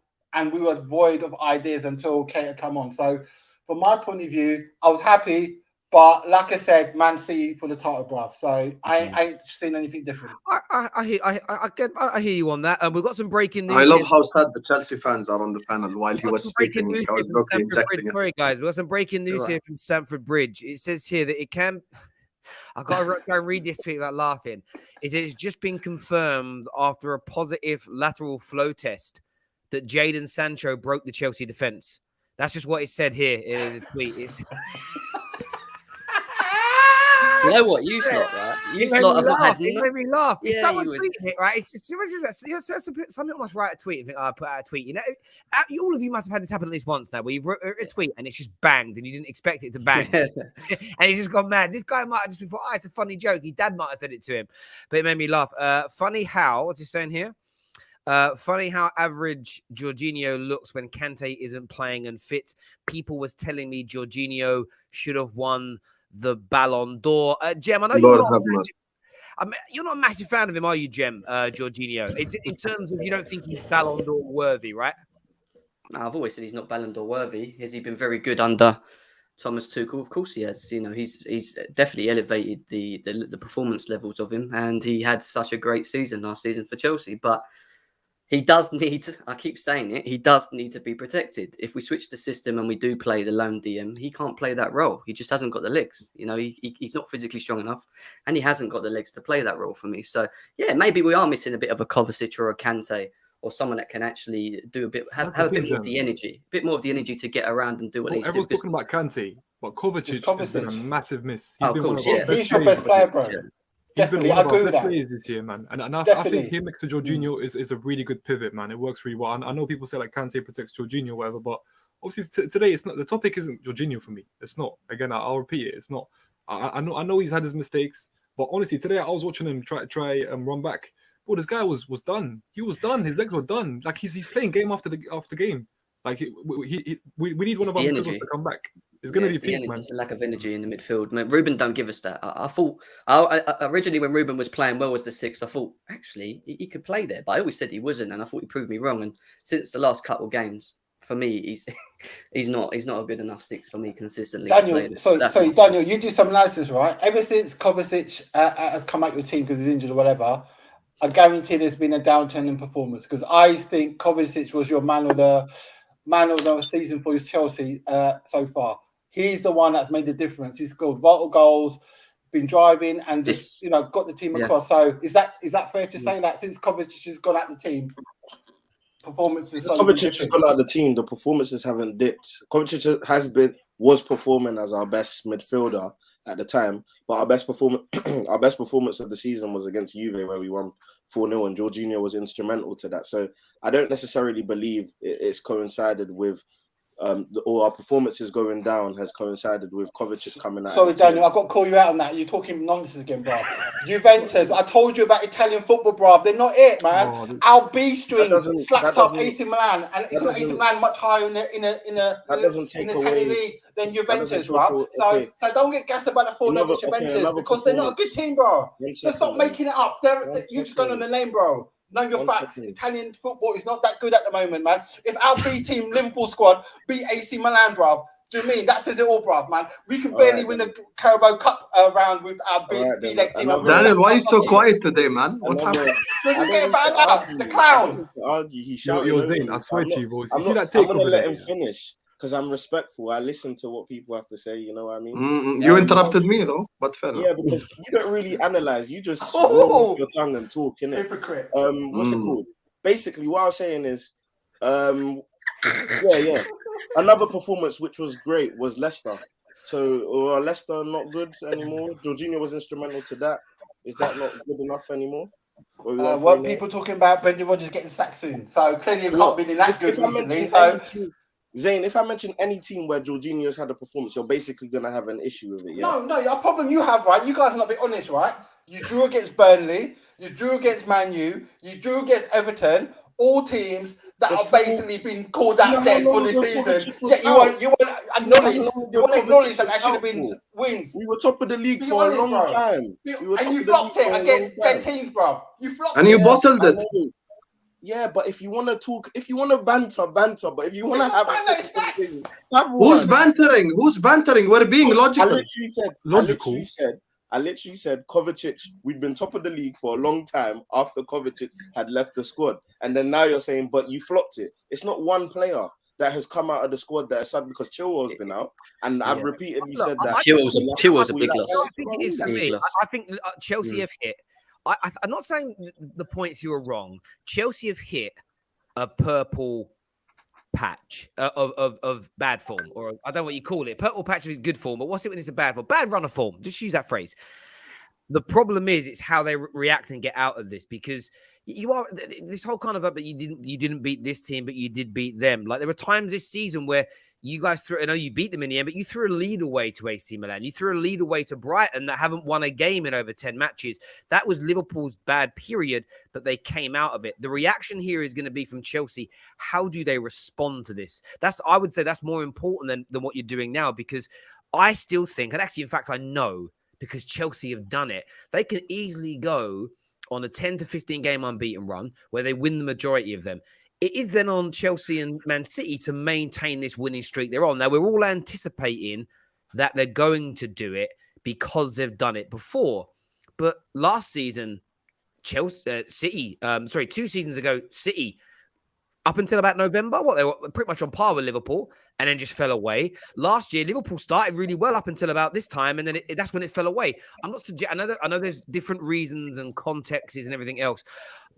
we were void of ideas until Keita come on. So from my point of view, I was happy. But like I said, Man City for the title, bruv. So I ain't seen anything different. I hear you on that. We've got some breaking news. I love here. how sad the Chelsea fans are on the panel while he was speaking. I was looking, Sorry, guys. We've got some breaking news here from Stamford Bridge. It says here that it can... I've got to go and read this tweet without laughing. It's just been confirmed after a positive lateral flow test that Jadon Sancho broke the Chelsea defence. That's just what it said here in the tweet. You know what? You slot, right? You slot have not had. It made me laugh. Yeah, If someone tweeting it, right? It's just some people must write a tweet and think, I put out a tweet. You know, all of you must have had this happen at least once now, where you've written a tweet and it's just banged and you didn't expect it to bang, and he's just gone mad. This guy might have just been thought, it's a funny joke. His dad might have said it to him, but it made me laugh. Funny how? What's he saying here? Funny how average Jorginho looks when Kante isn't playing and fit. People was telling me Jorginho should have won the Ballon d'Or. Jem, I know you're not a massive fan of him, are you, Jem? Jorginho, in terms of you don't think he's Ballon d'Or worthy, right? No, I've always said he's not Ballon d'Or worthy. Has he been very good under Thomas Tuchel? Of course he has. You know, he's definitely elevated the performance levels of him, and he had such a great season last season for Chelsea. But he does need, I keep saying it, he does need to be protected. If we switch the system and we do play the lone DM, he can't play that role. He just hasn't got the legs. You know, he's not physically strong enough and he hasn't got the legs to play that role for me. So, yeah, maybe we are missing a bit of a Kovacic or a Kante or someone that can actually do a bit, have a bit more of the energy, to get around and do what he's doing. Everyone's talking about Kante, but Kovacic has been a massive miss. He's your best player, bro. He's been one of our best players this year, man. And I think him next to Jorginho is a really good pivot, man. It works really well. I know people say like Kante protects Jorginho or whatever, but obviously today it's not, the topic isn't Jorginho for me. It's not. Again, I'll repeat it. It's not. I know he's had his mistakes, but honestly, today I was watching him try run back. Bro, this guy was done. He was done. His legs were done. Like he's playing game after game. Like we need one of our midfielders to come back. It's going to be peak, man. It's a lack of energy in the midfield. Man, Ruben don't give us that. I thought originally when Ruben was playing well as the sixth, I thought actually he could play there, but I always said he wasn't, and I thought he proved me wrong. And since the last couple of games, for me, he's not a good enough six for me consistently. Daniel, so Daniel, you do some analysis, right? Ever since Kovacic has come out your team because he's injured or whatever, I guarantee there's been a downturn in performance because I think Kovacic was your man of the season for his Chelsea so far. He's the one that's made the difference. He's scored vital goals, been driving, and just got the team across. So is that fair to say that since Kovacic has gone out the team, performances? Kovacic has gone out the team. The performances haven't dipped. Kovacic was performing as our best midfielder at the time, but our best performance of the season was against Juve where we won 4-0, and Jorginho was instrumental to that. So I don't necessarily believe it's coincided with or our performances going down has coincided with Kovacic coming out. Sorry, Daniel, I've got to call you out on that. You're talking nonsense again, bro. Juventus, I told you about Italian football, bro. They're not it, man. Our B string slapped up AC Milan, and it's not AC Milan much higher in the Italian league than Juventus, bro. So don't get gassed about the 4-0 Juventus because they're not a good team, bro. Just stop making it up. You're just going on the name, bro. Know your facts. Italian football is not that good at the moment, man. If our B team, Liverpool squad, beat AC Milan, bruv, do you mean that says it all, bruv, man? We can barely win the Carabao Cup round with our B leg team. Daniel, why are you so quiet today, man? What happened? Because he's getting found out. The clown. You're Zane, I swear to you, boys. You see that take over there? Let him finish. Because I'm respectful. I listen to what people have to say, you know what I mean? You interrupted me, though, but fair enough. Yeah, because you don't really analyze. You just roll your tongue and talk, innit? Hypocrite. What's it called? Basically, what I was saying is, another performance which was great was Leicester. So, Leicester not good anymore? Jorginho was instrumental to that. Is that not good enough anymore? What people talking about Brendan Rodgers getting sacked soon. So, clearly you can't be that good recently. So... Zane, if I mention any team where Jorginho's had a performance, you're basically going to have an issue with it, yeah? No, a problem you have, right? You guys are not being honest, right? You drew against Burnley, you drew against Man U, you drew against Everton. all teams that are Before- basically been called out You know dead how for long this ago season. Kovacic was Yet you out? won't acknowledge. You know how long You won't ago acknowledge Kovacic that was should have out been for? wins. We were top of the league Be for honest, a long bro. time. We were top And you of the flopped league it for a against long 10 time. teams, bro. You flopped And you it. bottled I it. know. Yeah, but if you want to talk, if you want to banter. But if you want to It's have not a banter, it's football facts. thing, have Who's one. bantering? Who's bantering? We're being I logical. literally said Kovacic, we'd been top of the league for a long time after Kovacic had left the squad. And then now you're saying, but you flopped it. It's not one player that has come out of the squad that is sad because Chilwell's been out. And I've repeatedly Look, said that. Chilwell's a big You know loss. what I think it is for Big me. loss. I think Chelsea have hit. I'm not saying the points you were wrong. Chelsea have hit a purple patch of bad form, or I don't know what you call it. Purple patch is good form, but what's it when it's a bad form? Bad run of form. Just use that phrase. The problem is, it's how they react and get out of this, because you are this whole kind of but you didn't beat this team, but you did beat them. Like, there were times this season where you guys threw. I know you beat them in the end, but you threw a lead away to AC Milan. You threw a lead away to Brighton that haven't won a game in over 10 matches. That was Liverpool's bad period, but they came out of it. The reaction here is going to be from Chelsea. How do they respond to this? I would say that's more important than what you're doing now, because I still think, and actually, in fact, I know, because Chelsea have done it, they can easily go on a 10 to 15 game unbeaten run where they win the majority of them. It is then on Chelsea and Man City to maintain this winning streak they're on. Now, we're all anticipating that they're going to do it because they've done it before. But last season, City, 2 seasons ago, City, up until about November, they were pretty much on par with Liverpool, and then just fell away. Last year, Liverpool started really well up until about this time, and then that's when it fell away. I'm not suggesting. I know there's different reasons and contexts and everything else.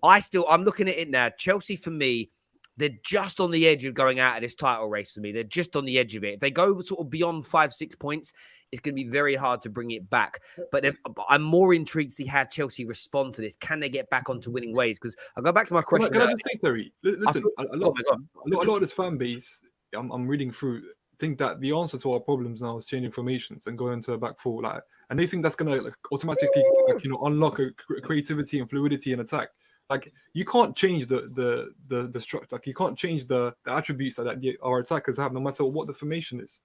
I'm looking at it now. Chelsea, for me, they're just on the edge of going out of this title race for me. They're just on the edge of it. If they go sort of beyond 5-6 points, it's going to be very hard to bring it back. But I'm more intrigued to see how Chelsea respond to this. Can they get back onto winning ways? Because I'll go back to my question. Can I just say, Terry? Listen, a lot of this fan base, I'm reading through, think that the answer to our problems now is changing formations and going into a back four, and they think that's gonna automatically unlock a creativity and fluidity in attack. Like, you can't change the structure. Like, you can't change the attributes that our attackers have, no matter what the formation is.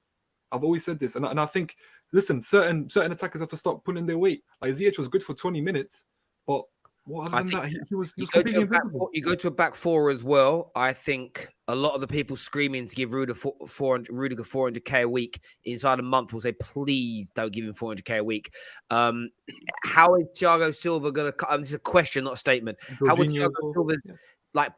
I've always said this, and I think, listen, certain attackers have to stop pulling their weight. Like, Ziyech was good for 20 minutes, but what other than that, he was completely invisible. You go to a back four as well. I think a lot of the people screaming to give Rudiger 400k a week inside a month will say, please don't give him 400k a week. How is Thiago Silva going to? This is a question, not a statement. How would Thiago Silva's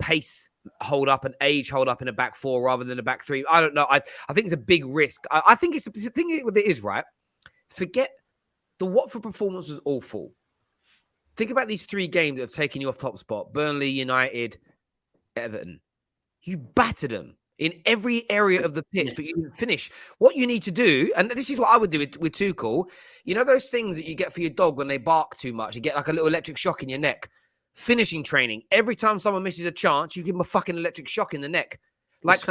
pace hold up and age hold up in a back four rather than a back three? I don't know. I think it's a big risk. I think it's the thing. It is right. Forget the Watford performance was awful. Think about these 3 games that have taken you off top spot: Burnley, United, Everton. You battered them in every area of the pitch, but you didn't finish. What you need to do, and this is what I would do with Tuchel, you know those things that you get for your dog when they bark too much? You get like a little electric shock in your neck. Finishing training. Every time someone misses a chance, you give them a fucking electric shock in the neck. Like,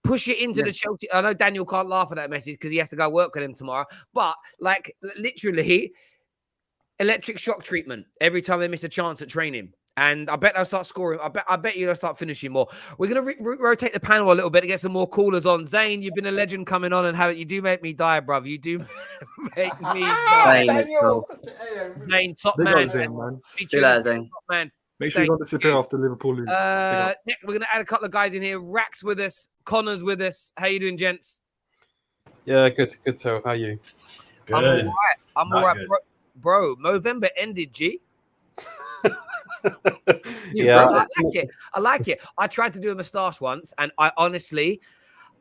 push it into the Chelsea. I know Daniel can't laugh at that message because he has to go work with him tomorrow, but like, literally, electric shock treatment every time they miss a chance at training. And I bet they'll start scoring. I bet you they'll start finishing more. We're going to rotate the panel a little bit to get some more callers on. Zane, you've been a legend coming on, and you do make me die, bruv. You do make me die. Zane, top man. Zane. Top man. Make sure you don't disappear after Liverpool lose. Nick, we're going to add a couple of guys in here. Rack's with us. Connor's with us. How you doing, gents? Yeah, good. Good, so how are you? Good. I'm all right, bro. November ended, G. Yeah, bro, I like it. I tried to do a moustache once, and I honestly,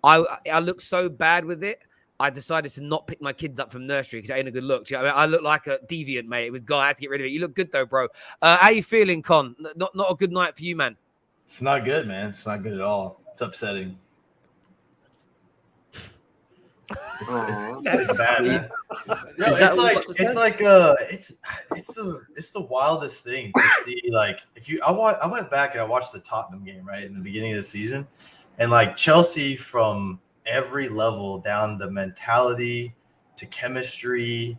I looked so bad with it. I decided to not pick my kids up from nursery because it ain't a good look. You know, I look like a deviant, mate. It was God. I had to get rid of it. You look good though, bro. How you feeling, Con? Not a good night for you, man. It's not good, man. It's not good at all. It's upsetting. It's bad, man. No, it's the wildest thing to see. Like, I went back and I watched the Tottenham game right in the beginning of the season, and like Chelsea, from every level down the mentality to chemistry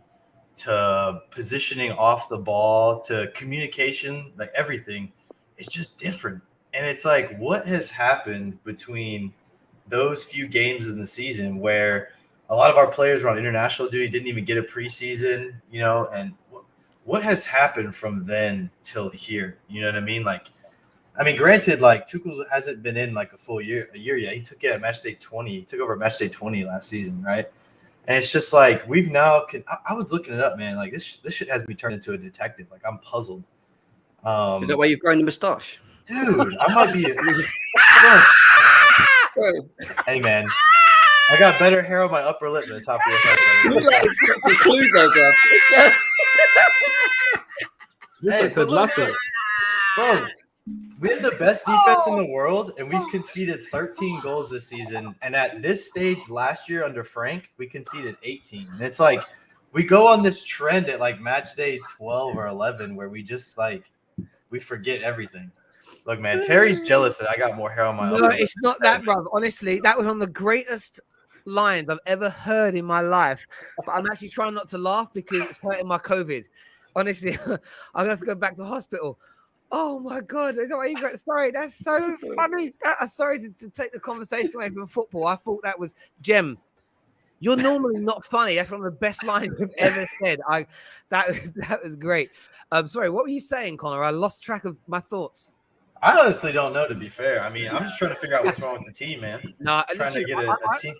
to positioning off the ball to communication, like everything, it's just different. And it's like, what has happened between those few games in the season where a lot of our players were on international duty, didn't even get a preseason, you know, and what has happened from then till here? You know what I mean? Like, I mean, granted, like Tuchel hasn't been in like a year yet. He took it at match day 20. He took over match day 20 last season, right? And it's just like we've now. I was looking it up, man. Like this shit has me turned into a detective. Like I'm puzzled. Is that why you've grown the moustache? Dude, I might be. Hey, man, I got better hair on my upper lip than the top of your head. Look like Inspector Clouseau, bro. It's like Ted Lasso. Bro, we have the best defense in the world, and we've conceded 13 goals this season. And at this stage last year under Frank, we conceded 18. And it's like we go on this trend at like match day 12 or 11 where we just like we forget everything. Look, man, Terry's jealous that I got more hair on my No, it's not that, bro. Honestly, that was one of the greatest lines I've ever heard in my life. But I'm actually trying not to laugh because it's hurting my COVID. Honestly, I'm gonna have to go back to the hospital. Oh my god! Is that what you got? Sorry, that's so funny. Sorry to take the conversation away from football. I thought that was Jem. You're normally not funny. That's one of the best lines you've ever said. That was great. Sorry, what were you saying, Connor? I lost track of my thoughts. I honestly don't know, to be fair. I mean, I'm just trying to figure out what's wrong with the team, man. No, trying to get a team.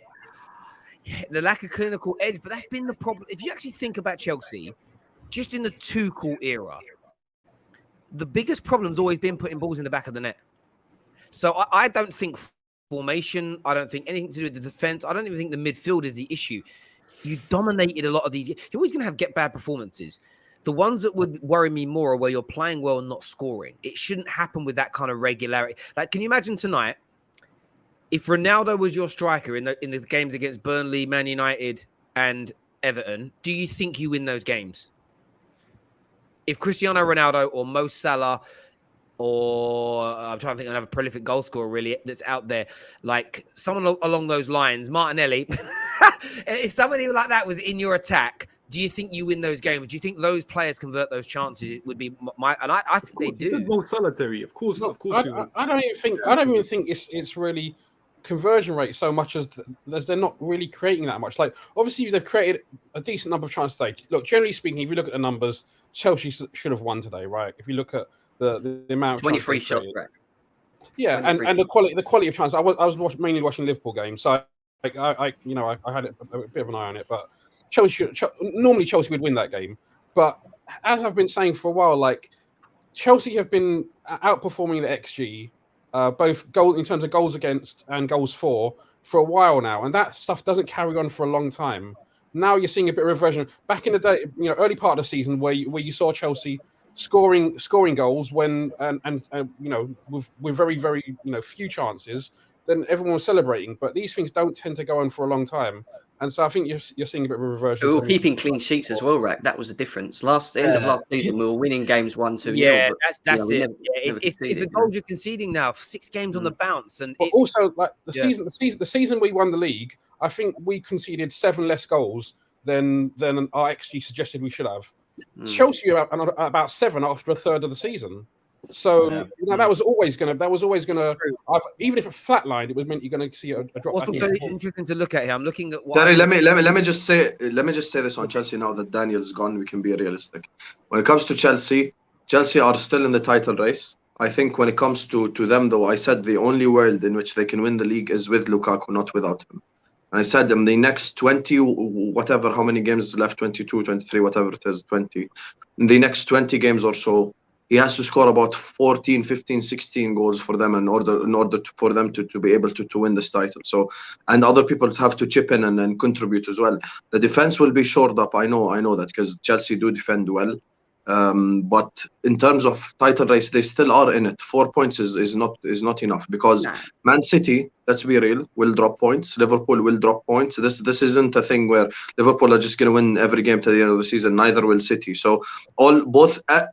Yeah, the lack of clinical edge, but that's been the problem. If you actually think about Chelsea, just in the Tuchel era, the biggest problem's always been putting balls in the back of the net. So I don't think formation, I don't think anything to do with the defense. I don't even think the midfield is the issue. You dominated a lot of these. You're always going to get bad performances. The ones that would worry me more are where you're playing well and not scoring. It shouldn't happen with that kind of regularity. Like, can you imagine tonight if Ronaldo was your striker in the games against Burnley, Man United, and Everton? Do you think you win those games? If Cristiano Ronaldo or Mo Salah or I'm trying to think of another prolific goal scorer really that's out there, like someone along those lines, Martinelli, if somebody like that was in your attack, do you think you win those games? Do you think those players convert those chances? It would be I think they do. More solitary, of course. I don't even think it's really conversion rate so much as they're not really creating that much. Like obviously they've created a decent number of chances today. Look, generally speaking, if you look at the numbers, Chelsea should have won today, right? If you look at the amount of 23 shots, right? Yeah, and the quality of chances. I was mainly watching Liverpool games, so I had a bit of an eye on it, but normally Chelsea would win that game. But as I've been saying for a while, like Chelsea have been outperforming the XG, both in terms of goals against and goals for a while now, and that stuff doesn't carry on for a long time. Now you're seeing a bit of reversion. Back in the day, early part of the season where you saw Chelsea scoring goals when and with very, very few chances, then everyone was celebrating. But these things don't tend to go on for a long time. And so I think you're seeing a bit of a reversion. We were keeping clean sheets as well, Rack. That was the difference. End of last season, we were winning games 1-2. Yeah, that's it. It's the goals you're conceding now. 6 games on the bounce, and it's also like the season we won the league. I think we conceded 7 less goals than our XG suggested we should have. Chelsea are about 7 after a third of the season. So that was always gonna. Even if it flatlined, it was meant you're going to see a drop. What's very interesting to look at here? I'm looking at. Danny, let me just say this on Chelsea now that Daniel's gone. We can be realistic. When it comes to Chelsea are still in the title race. I think when it comes to them, though, I said the only world in which they can win the league is with Lukaku, not without him. And I said them the next 20, whatever, how many games is left, 22, 23, whatever it is, 20. In the next 20 games or so, he has to score about 14, 15, 16 goals for them in order for them to be able to win this title. So, and other people have to chip in and contribute as well. The defense will be shored up. I know that because Chelsea do defend well. But in terms of title race, they still are in it. 4 points is not enough because Man City, Let's be real. We'll drop points. Liverpool will drop points. This isn't a thing where Liverpool are just going to win every game to the end of the season. Neither will City. So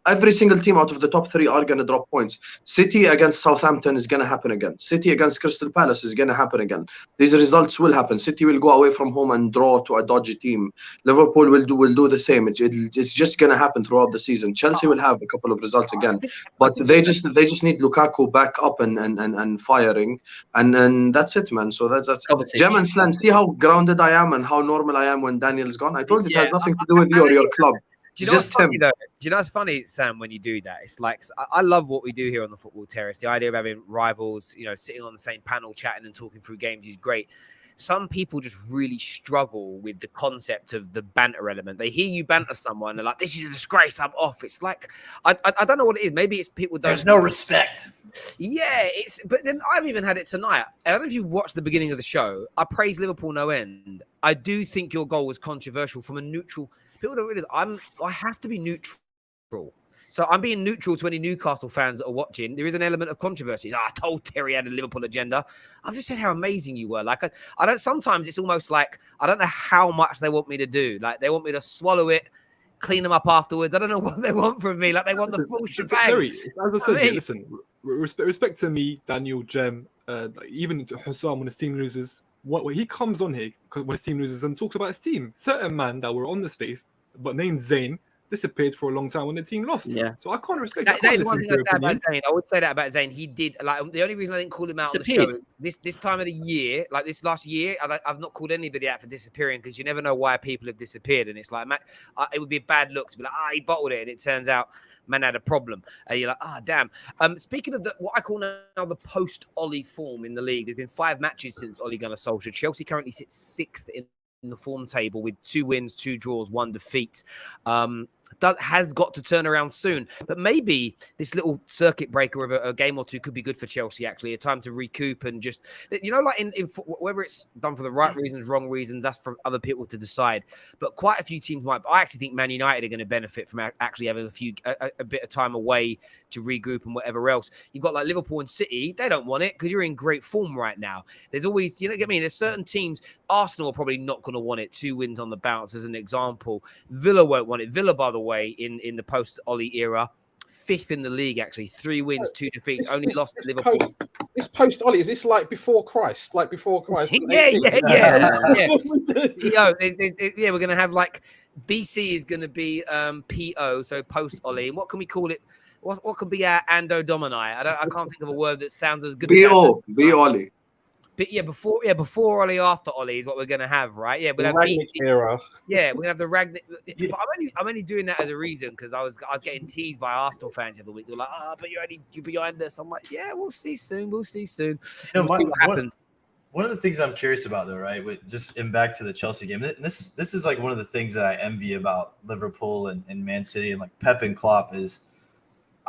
every single team out of the top 3 are going to drop points. City against Southampton is going to happen again. City against Crystal Palace is going to happen again. These results will happen. City will go away from home and draw to a dodgy team. Liverpool will do the same. It's just going to happen throughout the season. Chelsea will have a couple of results again, but they just need Lukaku back up and firing, and that's it, man. So that's Gem and Slan. See how grounded I am and how normal I am when Daniel's gone. I told you it has nothing to do with you or your club. Do you know what's funny, though? Do you know what's funny, Sam, when you do that? It's like, I love what we do here on the Football Terrace. The idea of having rivals, sitting on the same panel, chatting and talking through games is great. Some people just really struggle with the concept of the banter element. They hear you banter someone, they're like, this is a disgrace, I'm off. It's like, I don't know what it is. Maybe it's people don't. There's no respect. Yeah, but then I've even had it tonight. I don't know if you watched the beginning of the show. I praise Liverpool no end. I do think your goal was controversial from a neutral. People don't really. I have to be neutral. So I'm being neutral to any Newcastle fans that are watching. There is an element of controversy. I told Terry had a Liverpool agenda. I've just said how amazing you were. Like I don't. Sometimes it's almost like I don't know how much they want me to do. Like they want me to swallow it, clean them up afterwards. I don't know what they want from me. Like they want the full shebang. Terry, as I said, listen. Respect to me, Daniel, Jem, even to HUSAM when his team loses. When he comes on here when his team loses and talks about his team, certain man that were on the space but named Zayn disappeared for a long time when the team lost. Yeah. So I can't respect that. That is one thing I say about Zayn. I would say that about Zayn. He did like the only reason I didn't call him out on the show this time of the year, like this last year, I've not called anybody out for disappearing because you never know why people have disappeared, and it's like it would be a bad look to be like, he bottled it, and it turns out man had a problem. And you're like, damn. Speaking of what I call now the post-Ollie form in the league, there's been 5 matches since Ole Gunnar Solskjaer. Chelsea currently sits 6th in the form table with 2 wins, 2 draws, 1 defeat. Has got to turn around soon, but maybe this little circuit breaker of a game or 2 could be good for Chelsea. Actually, a time to recoup and just like in whether it's done for the right reasons, wrong reasons, that's for other people to decide. But quite a few teams might. I actually think Man United are going to benefit from actually having a bit of time away to regroup and whatever else. You've got like Liverpool and City. They don't want it because you're in great form right now. There's always, you know what I mean. There's certain teams. Arsenal are probably not going to want it. 2 wins on the bounce as an example. Villa won't want it. Villa, by the way, in the post-Ollie era, 5th in the league, actually. 3 wins, 2 defeats. Only lost to Liverpool. This post-Ollie, is this like before Christ? Like before Christ? yeah. We're going to have like BC is going to be PO, so post-Ollie. And what can we call it? What could be our Ando Domini? I can't think of a word that sounds as good as Ollie. But before Ollie, after Ollie is what we're gonna have, right? Yeah, we're gonna have era. Yeah, we're gonna have the Ragnick. But I'm only doing that as a reason because I was getting teased by Arsenal fans the other week. They're like, but you're behind us. I'm like, yeah, we'll see soon. We'll see soon. We'll see what happens. One of the things I'm curious about, though, right? Back to the Chelsea game. This is like one of the things that I envy about Liverpool and Man City and like Pep and Klopp is.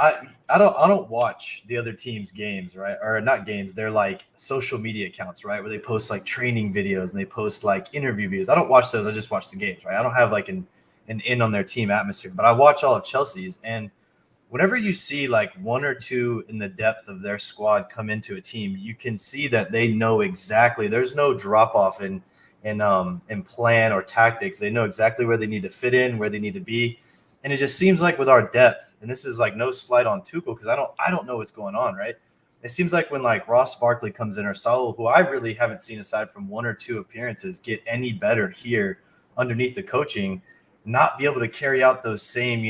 I don't watch the other team's games, right? Or not games. They're like social media accounts, right? Where they post like training videos and they post like interview videos. I don't watch those. I just watch the games, right? I don't have like an in on their team atmosphere, but I watch all of Chelsea's. And whenever you see like 1 or 2 in the depth of their squad come into a team, you can see that they know exactly. There's no drop off in plan or tactics. They know exactly where they need to fit in, where they need to be. And it just seems like with our depth, and this is like no slight on Tuchel because I don't know what's going on, right? It seems like when like Ross Barkley comes in or SAUL, who I really haven't seen aside from 1 or 2 appearances get any better here underneath the coaching, not be able to carry out those same,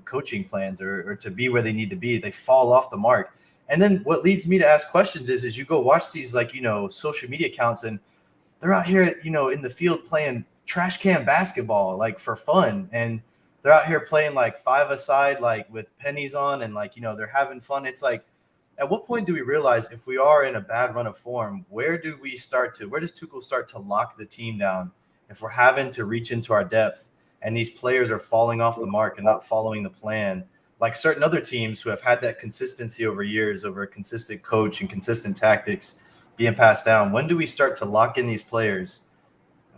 coaching plans or to be where they need to be. They fall off the mark. And then what leads me to ask questions is you go watch these social media accounts and they're out here, in the field playing trash can basketball, like for fun. And they're out here playing like 5-a-side, like with pennies on and like, they're having fun. It's like, at what point do we realize if we are in a bad run of form, where does Tuchel start to lock the team down if we're having to reach into our depth and these players are falling off the mark and not following the plan? Like certain other teams who have had that consistency over years, over a consistent coach and consistent tactics being passed down, when do we start to lock in these players?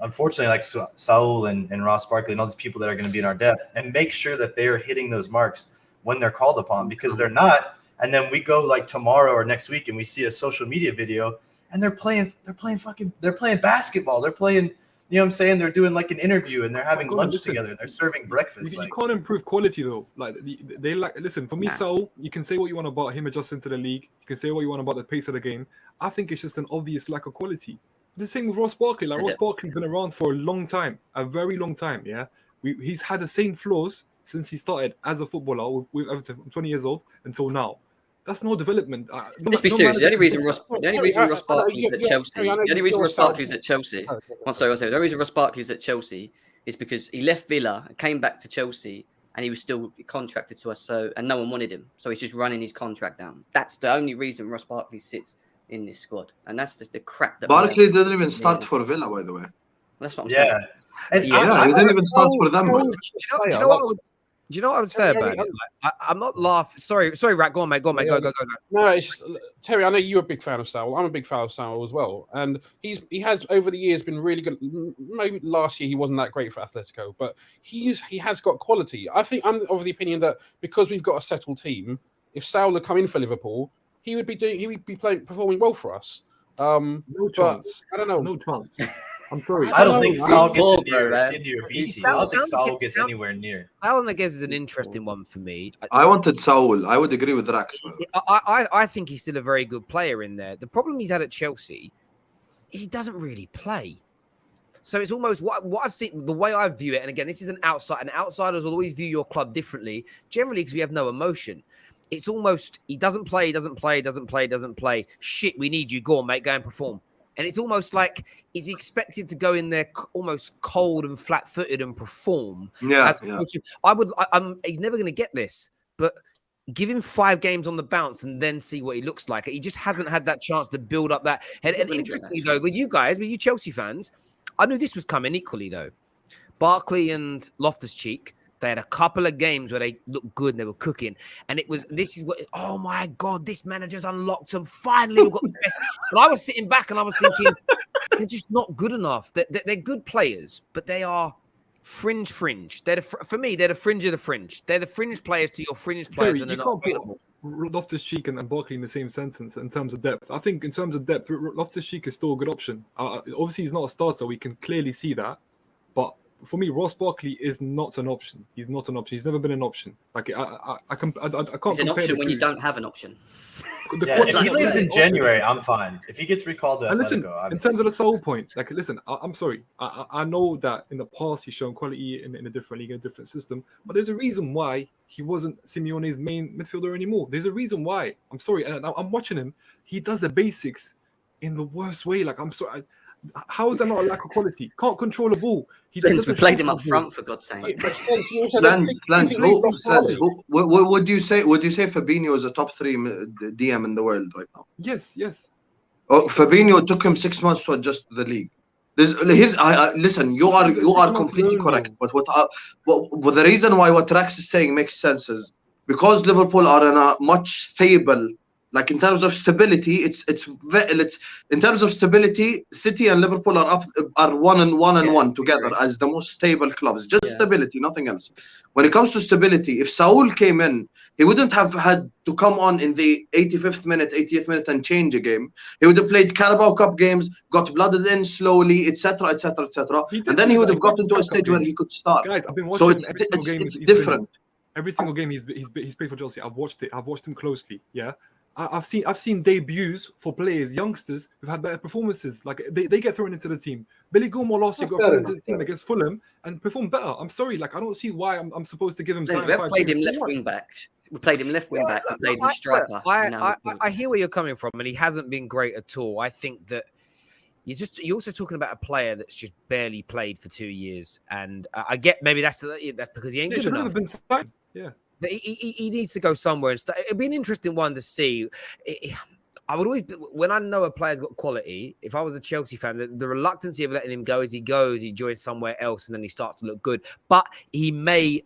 Unfortunately, like SAUL and Ross Barkley and all these people that are going to be in our depth, and make sure that they are hitting those marks when they're called upon, because they're not. And then we go like tomorrow or next week and we see a social media video and they're playing basketball. They're playing. You know what I'm saying? They're doing like an interview and they're having lunch together. And they're serving breakfast. You can't improve quality though. Like they like. Listen, for me, Saul, you can say what you want about him adjusting to the league. You can say what you want about the pace of the game. I think it's just an obvious lack of quality. The same with Ross Barkley. Like Ross Barkley's been around for a long time, a very long time. Yeah, he's had the same flaws since he started as a footballer with Everton from 20 years old until now. That's no development. Let's be serious. The only reason Ross Barkley's at Chelsea. The only reason Ross Barkley's at Chelsea. The only reason Ross Barkley's at Chelsea is because he left Villa and came back to Chelsea, and he was still contracted to us. And no one wanted him, so he's just running his contract down. That's the only reason Ross Barkley sits in this squad, and that's the crap that Barkley didn't even start for Villa, by the way. That's what I'm saying. And he didn't even start for them. Do you know what I would say about it? Like, I'm not laughing. Sorry, Rat. Go on, mate. Go. No, it's just Terry. I know you're a big fan of Saul. I'm a big fan of Saul as well, and he has over the years been really good. Maybe last year he wasn't that great for Atletico, but he has got quality. I think I'm of the opinion that because we've got a settled team, if Saul had come in for Liverpool, he would be performing well for us. No chance. I don't know. No chance. I'm sorry. I don't think Saul gets into your B team. I don't think Saul gets anywhere near. Saul, I guess, is an interesting one for me. I wanted Saul. I would agree with Rax. I think he's still a very good player in there. The problem he's had at Chelsea is he doesn't really play. So it's almost what I've seen, the way I view it. And again, this is an outsider, and outsiders will always view your club differently, generally because we have no emotion. It's almost he doesn't play. Shit, we need you. Go on, mate. Go and perform. And it's almost like he's expected to go in there almost cold and flat-footed and perform. Yeah. He's never going to get this, but give him 5 games on the bounce and then see what he looks like. He just hasn't had that chance to build up that head. And interestingly, though, with you Chelsea fans, I knew this was coming equally, though. Barkley and Loftus-Cheek, they had a couple of games where they looked good and they were cooking. And oh my God, this manager's unlocked and finally we've got the best. And I was sitting back and I was thinking, they're just not good enough. They're good players, but they are fringe. For me, they're the fringe of the fringe. They're the fringe players to your fringe players. Terry, and they're you not can't put Loftus-Cheek and Barkley in the same sentence in terms of depth. I think in terms of depth, Loftus-Cheek is still a good option. Obviously, he's not a starter. We can clearly see that. But for me, Ross Barkley is not an option. He's not an option. He's never been an option. Like I can't. It's an option when you don't have an option. If he leaves in January, I'm fine. If he gets recalled to Atletico, in terms of the Saul point, like listen, I'm sorry. I know that in the past he's shown quality in a different league, in a different system, but there's a reason why he wasn't Simeone's main midfielder anymore. There's a reason why. I'm sorry, and I'm watching him. He does the basics in the worst way. Like I'm sorry. How is that not a lack of quality? Can't control the ball. We played him up front, for God's sake. Would you say Fabinho is a top 3 DM in the world right now? Yes. Oh, Fabinho took him 6 months to adjust to the league. Listen, you are completely correct. But what the reason why what Rax is saying makes sense is because Liverpool are in a much stable. Like in terms of stability, it's in terms of stability, City and Liverpool are one and one together as the most stable clubs. Just stability, nothing else. When it comes to stability, if Saul came in, he wouldn't have had to come on in the 85th minute, 80th minute and change a game. He would have played Carabao Cup games, got blooded in slowly, etc., and then he would have gotten to a stage where he could start. Guys, I've been watching every single game. It's different. Every single game he's played for Chelsea. I've watched it. I've watched him closely. Yeah. I've seen debuts for players, youngsters who've had better performances. Like they get thrown into the team. Billy Gilmore last year got thrown into the team against Fulham and performed better. I'm sorry, like I don't see why I'm supposed to give him time. We played him left wing back. We played him left wing back. We played him striker. I hear where you're coming from, and he hasn't been great at all. I think that you're also talking about a player that's just barely played for 2 years, and I get maybe that's because he ain't good enough. Yeah. He needs to go somewhere and start. It'd be an interesting one to see. I would always, when I know a player's got quality, if I was a Chelsea fan, the reluctancy of letting him go as he goes, he joins somewhere else, and then he starts to look good. But he may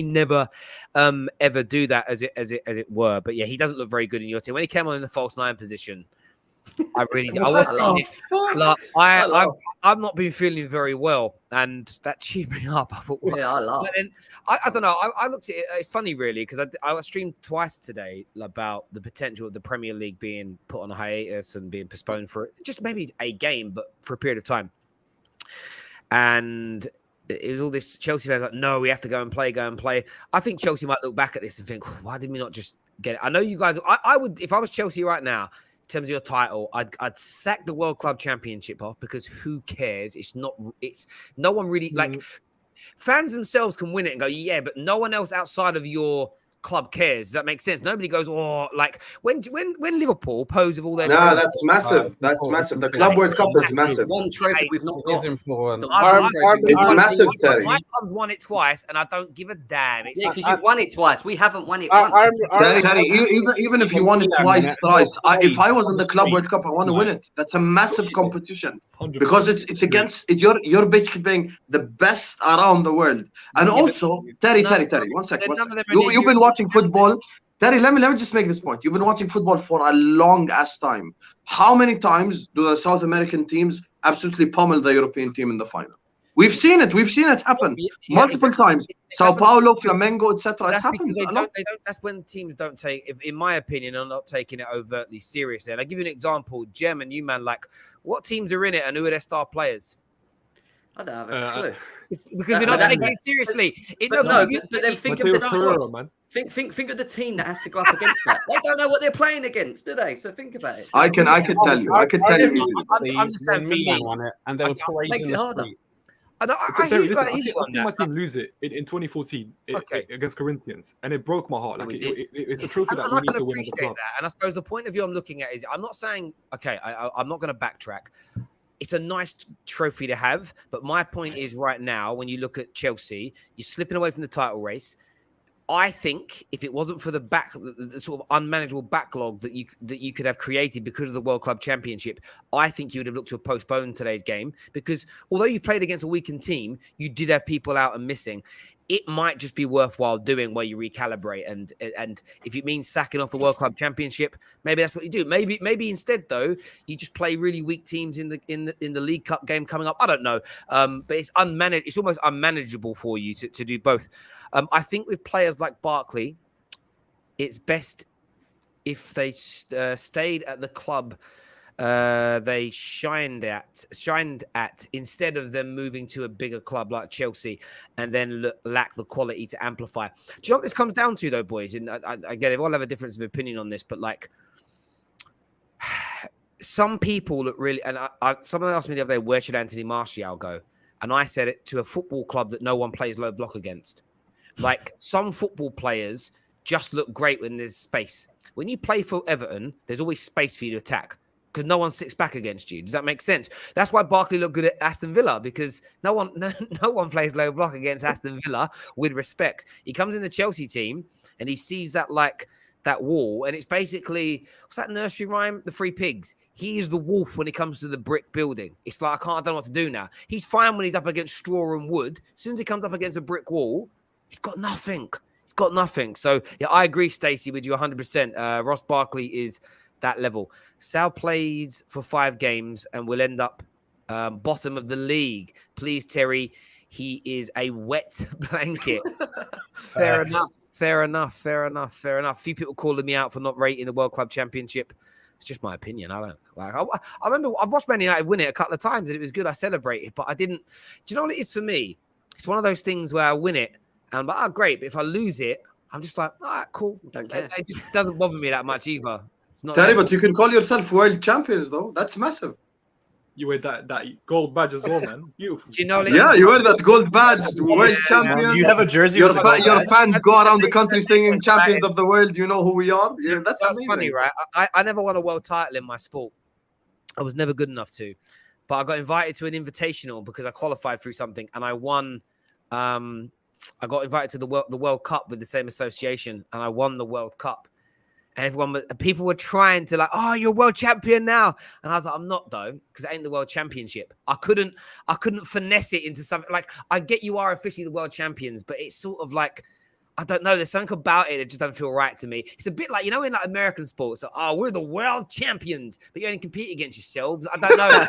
never ever do that as it were. But yeah, he doesn't look very good in your team. When he came on in the false 9 position, I really, I What was the fuck? like, I laugh. I've not been feeling very well, and that cheered me up. I thought, Yeah, I laugh. but then I don't know. I looked at it. It's funny, really, because I streamed twice today about the potential of the Premier League being put on a hiatus and being postponed for just maybe a game, but for a period of time. And it was all this Chelsea fans like, no, we have to go and play. I think Chelsea might look back at this and think, why did we not just get it? I know you guys. I would, if I was Chelsea right now, in terms of your title, I'd sack the World Club Championship off, because who cares? It's no one really like fans themselves can win it and go, yeah, but no one else outside of your club cares. Does that make sense? Nobody goes, oh, like when Liverpool pose with all their No, trophies, that's massive. That's massive. The Club World Cup is massive. One trophy we've not got. It's important. It's massive, Terry. my club's won it twice, and I don't give a damn. It's Yeah, because you've won it twice. We haven't won it once. Terry, even if you won it twice, thrice, if I was in the Club World Cup, I want to win it. That's a massive competition, 100%. because it's against you're basically playing the best around the world. And also, Terry, one second. You've been watching football. Terry, let me just make this point. You've been watching football for a long ass time. How many times do the South American teams absolutely pummel the European team in the final? We've seen it happen multiple times. Sao Paulo, Flamengo, etc. It happens. That's when teams don't take, in my opinion, are not taking it overtly seriously. And I'll give you an example. Jem and you, man, like, what teams are in it and who are their star players? I don't have a clue. Because we're not taking it seriously. But then think of the squad. Think of the team that has to go up against that. They don't know what they're playing against, do they? So think about it. I can tell you. I can tell you. I'm just saying, for me, won it, and they were praising the street. I think my team lose it in 2014 against Corinthians, and it broke my heart. Like it's a trophy that we need to win as a club. And I suppose the point of view I'm looking at is, I'm not saying, okay, I'm not going to backtrack. It's a nice trophy to have, but my point is, right now, when you look at Chelsea, you're slipping away from the title race. I think if it wasn't for the sort of unmanageable backlog that you could have created because of the World Club Championship, I think you would have looked to have postponed today's game, because although you played against a weakened team, you did have people out and missing. It might just be worthwhile doing where you recalibrate, and if it means sacking off the World Club Championship, maybe that's what you do. Maybe instead, though, you just play really weak teams in the League Cup game coming up. I don't know, but it's unmanaged. It's almost unmanageable for you to do both. I think with players like Barkley, it's best if they stayed at the club they shined at instead of them moving to a bigger club like Chelsea and then lack the quality to amplify. Do you know what this comes down to, though, boys? And I get it, we'll have a difference of opinion on this, but like, some people that really, and someone asked me the other day, where should Anthony Martial go? And I said it to a football club that no one plays low block against. Like, some football players just look great when there's space. When you play for Everton, there's always space for you to attack, because no one sits back against you. Does that make sense? That's why Barkley looked good at Aston Villa, because no one plays low block against Aston Villa with respect. He comes in the Chelsea team and he sees that wall, and it's basically, what's that nursery rhyme? The Three Pigs. He is the wolf when it comes to the brick building. It's like, I don't know what to do now. He's fine when he's up against straw and wood. As soon as he comes up against a brick wall, he's got nothing. He's got nothing. So yeah, I agree, Stacey, with you 100%. Ross Barkley is that level. Sal plays for 5 games and will end up bottom of the league. Please, Terry, he is a wet blanket. Fair enough. A few people calling me out for not rating the World Club Championship. It's just my opinion. I don't like. I remember I watched Man United win it a couple of times and it was good. I celebrated, but I didn't. Do you know what it is for me? It's one of those things where I win it and I'm like, oh, great. But if I lose it, I'm just like, all right, cool. Don't care. It just doesn't bother me that much either. It's not. Terry, but you can call yourself world champions, though. That's massive. You wear that gold badge as well, man. Beautiful. Do you know? Yeah, you wear that gold badge, world champion. Do you have a jersey? Your fans go around the country singing "Champions of the World." You know who we are. Yeah, that's funny, right? I never won a world title in my sport. I was never good enough to, but I got invited to an invitational because I qualified through something, and I won. I got invited to the World Cup with the same association, and I won the World Cup. And people were trying to like, oh, you're world champion now. And I was like, I'm not, though, because it ain't the world championship. I couldn't finesse it into something like, I get you are officially the world champions, but it's sort of like, I don't know. There's something about it that just doesn't feel right to me. It's a bit like, in like American sports. So, we're the world champions, but you only compete against yourselves. I don't know.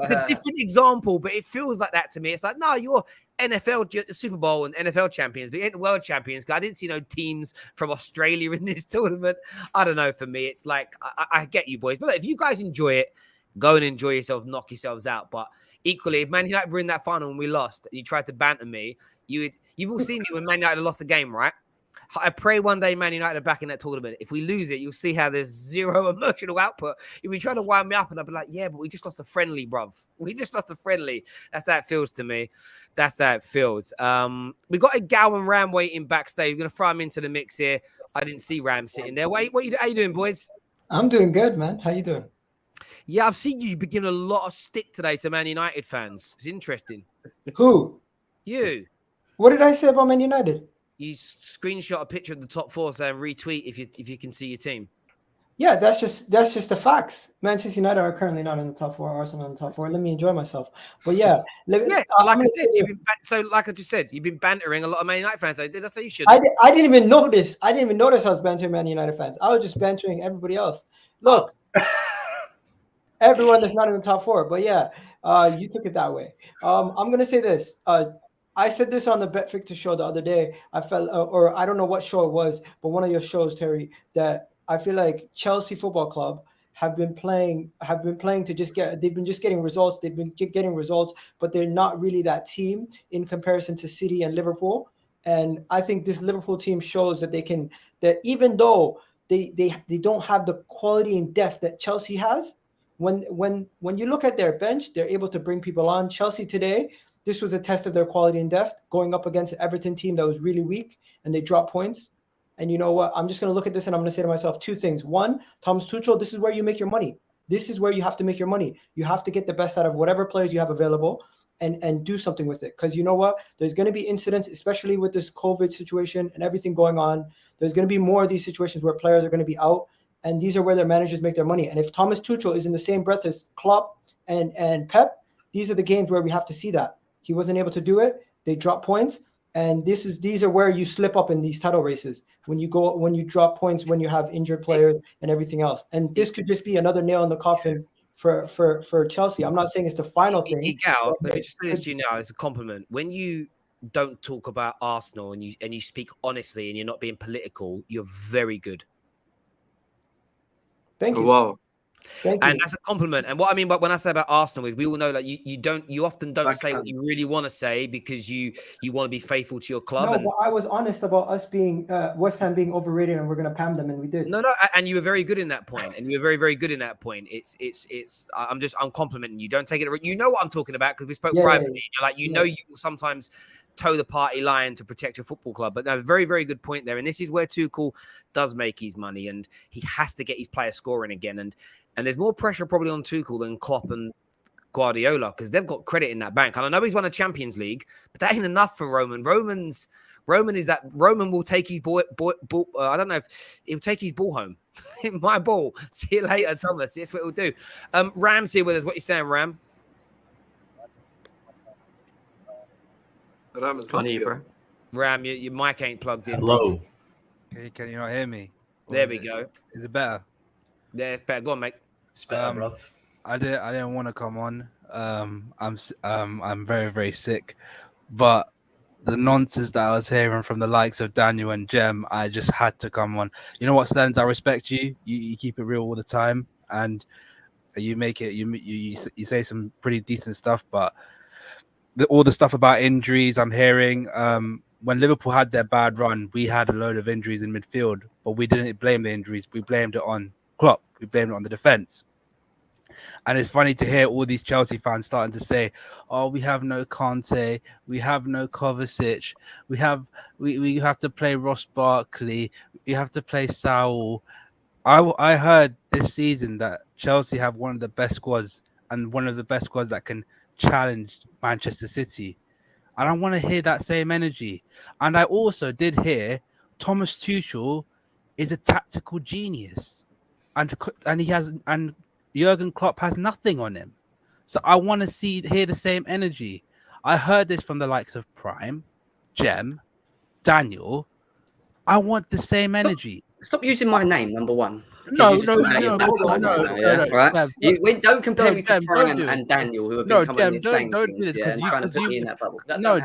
It's a different example, but it feels like that to me. It's like, no, you're NFL, Super Bowl and NFL champions, but you ain't world champions. I didn't see no teams from Australia in this tournament. I don't know. For me, it's like, I get you boys. But look, if you guys enjoy it, go and enjoy yourself, knock yourselves out. But equally, if Man United were in that final and we lost, you tried to banter me, you've all seen me when Man United lost the game, right? I pray one day Man United are back in that tournament. If we lose it, you'll see how there's zero emotional output. You'll be trying to wind me up, and I'll be like, yeah, but we just lost a friendly, bruv. We just lost a friendly. That's how it feels to me. That's how it feels. We got a Gal and Ram waiting backstage. We're going to throw him into the mix here. I didn't see Ram sitting there. How you doing, boys? I'm doing good, man. How you doing? Yeah, I've seen you begin a lot of stick today to Man United fans. It's interesting. Who? You. What did I say about Man United? You screenshot a picture of the top four saying retweet if you can see your team. Yeah, that's just the facts. Manchester United are currently not in the top four. Arsenal in the top four. Let me enjoy myself. But yeah, like I said, like I just said, you've been bantering a lot of Man United fans. Did I say you should? I didn't even notice. I was bantering Man United fans. I was just bantering everybody else. Look, everyone that's not in the top four. But yeah, you took it that way. I'm gonna say this. I said this on the Bet Victor show the other day. I felt, or I don't know what show it was, but one of your shows, Terry, that I feel like Chelsea Football Club have been playing to just they've been just getting results. They've been getting results, but they're not really that team in comparison to City and Liverpool. And I think this Liverpool team shows that that even though they don't have the quality and depth that Chelsea has, when you look at their bench, they're able to bring people on. Chelsea today, this was a test of their quality and depth, going up against an Everton team that was really weak, and they dropped points. And you know what? I'm just going to look at this and I'm going to say to myself two things. One, Thomas Tuchel, this is where you make your money. This is where you have to make your money. You have to get the best out of whatever players you have available and do something with it. Because you know what? There's going to be incidents, especially with this COVID situation and everything going on. There's going to be more of these situations where players are going to be out. And these are where their managers make their money. And if Thomas Tuchel is in the same breath as Klopp and Pep, these are the games where we have to see that. He wasn't able to do it. They drop points. And these are where you slip up in these title races when you drop points, when you have injured players and everything else. And this could just be another nail in the coffin for Chelsea. I'm not saying it's the final thing. Gal, let me just say this to you now as a compliment. When you don't talk about Arsenal and you speak honestly and you're not being political, you're very good. Thank you. Wow. Thank you. And that's a compliment. And what I mean by when I say about Arsenal is we all know that you often don't say what you really want to say because you want to be faithful to your club. No, but I was honest about us being West Ham being overrated and we're going to pam them, and we did. No, and you were very good in that point, and you were very, very good in that point. I'm complimenting you. Don't take it. You know what I'm talking about because we spoke privately. Yeah. You're like, you will sometimes toe the party line to protect your football club. But no, very, very good point there. And this is where Tuchel does make his money, and he has to get his players scoring again. And there's more pressure probably on Tuchel than Klopp and Guardiola because they've got credit in that bank. And I know he's won a Champions League, but that ain't enough for Roman. Roman will take his ball. I don't know if he'll take his ball home. My ball. See you later, Thomas. That's what he'll do. Ram's here with us. What you saying, Ram? Ram is Can't hear you, bro. Ram, your mic ain't plugged in. Hello. Can you not hear me? There we go. Is it better? Yeah, it's better. Go on, mate. It's better, bro. I didn't want to come on. I'm very, very sick, but the nonsense that I was hearing from the likes of Daniel and Jem, I just had to come on. You know what, Stens? I respect you. You keep it real all the time, and you make it. You say some pretty decent stuff, but all the stuff about injuries I'm hearing. When Liverpool had their bad run, we had a load of injuries in midfield, but we didn't blame the injuries. We blamed it on Klopp. We blamed it on the defense. And it's funny to hear all these Chelsea fans starting to say, "Oh, we have no Conte, we have no Kovacic, we have to play Ross Barkley, we have to play SAUL." I heard this season that Chelsea have one of the best squads and one of the best squads that can challenge Manchester City. And I want to hear that same energy. And I also did hear Thomas Tuchel is a tactical genius, and Jurgen Klopp has nothing on him. So I want to hear the same energy. I heard this from the likes of Prime, Jem, Daniel, I want the same energy. Stop using my name, number one. No, You just talking about your backside right now, yeah? Right? Don't compare me to Prime and Daniel, who have been coming and saying don't things, do this, yeah, and trying to put me in that bubble.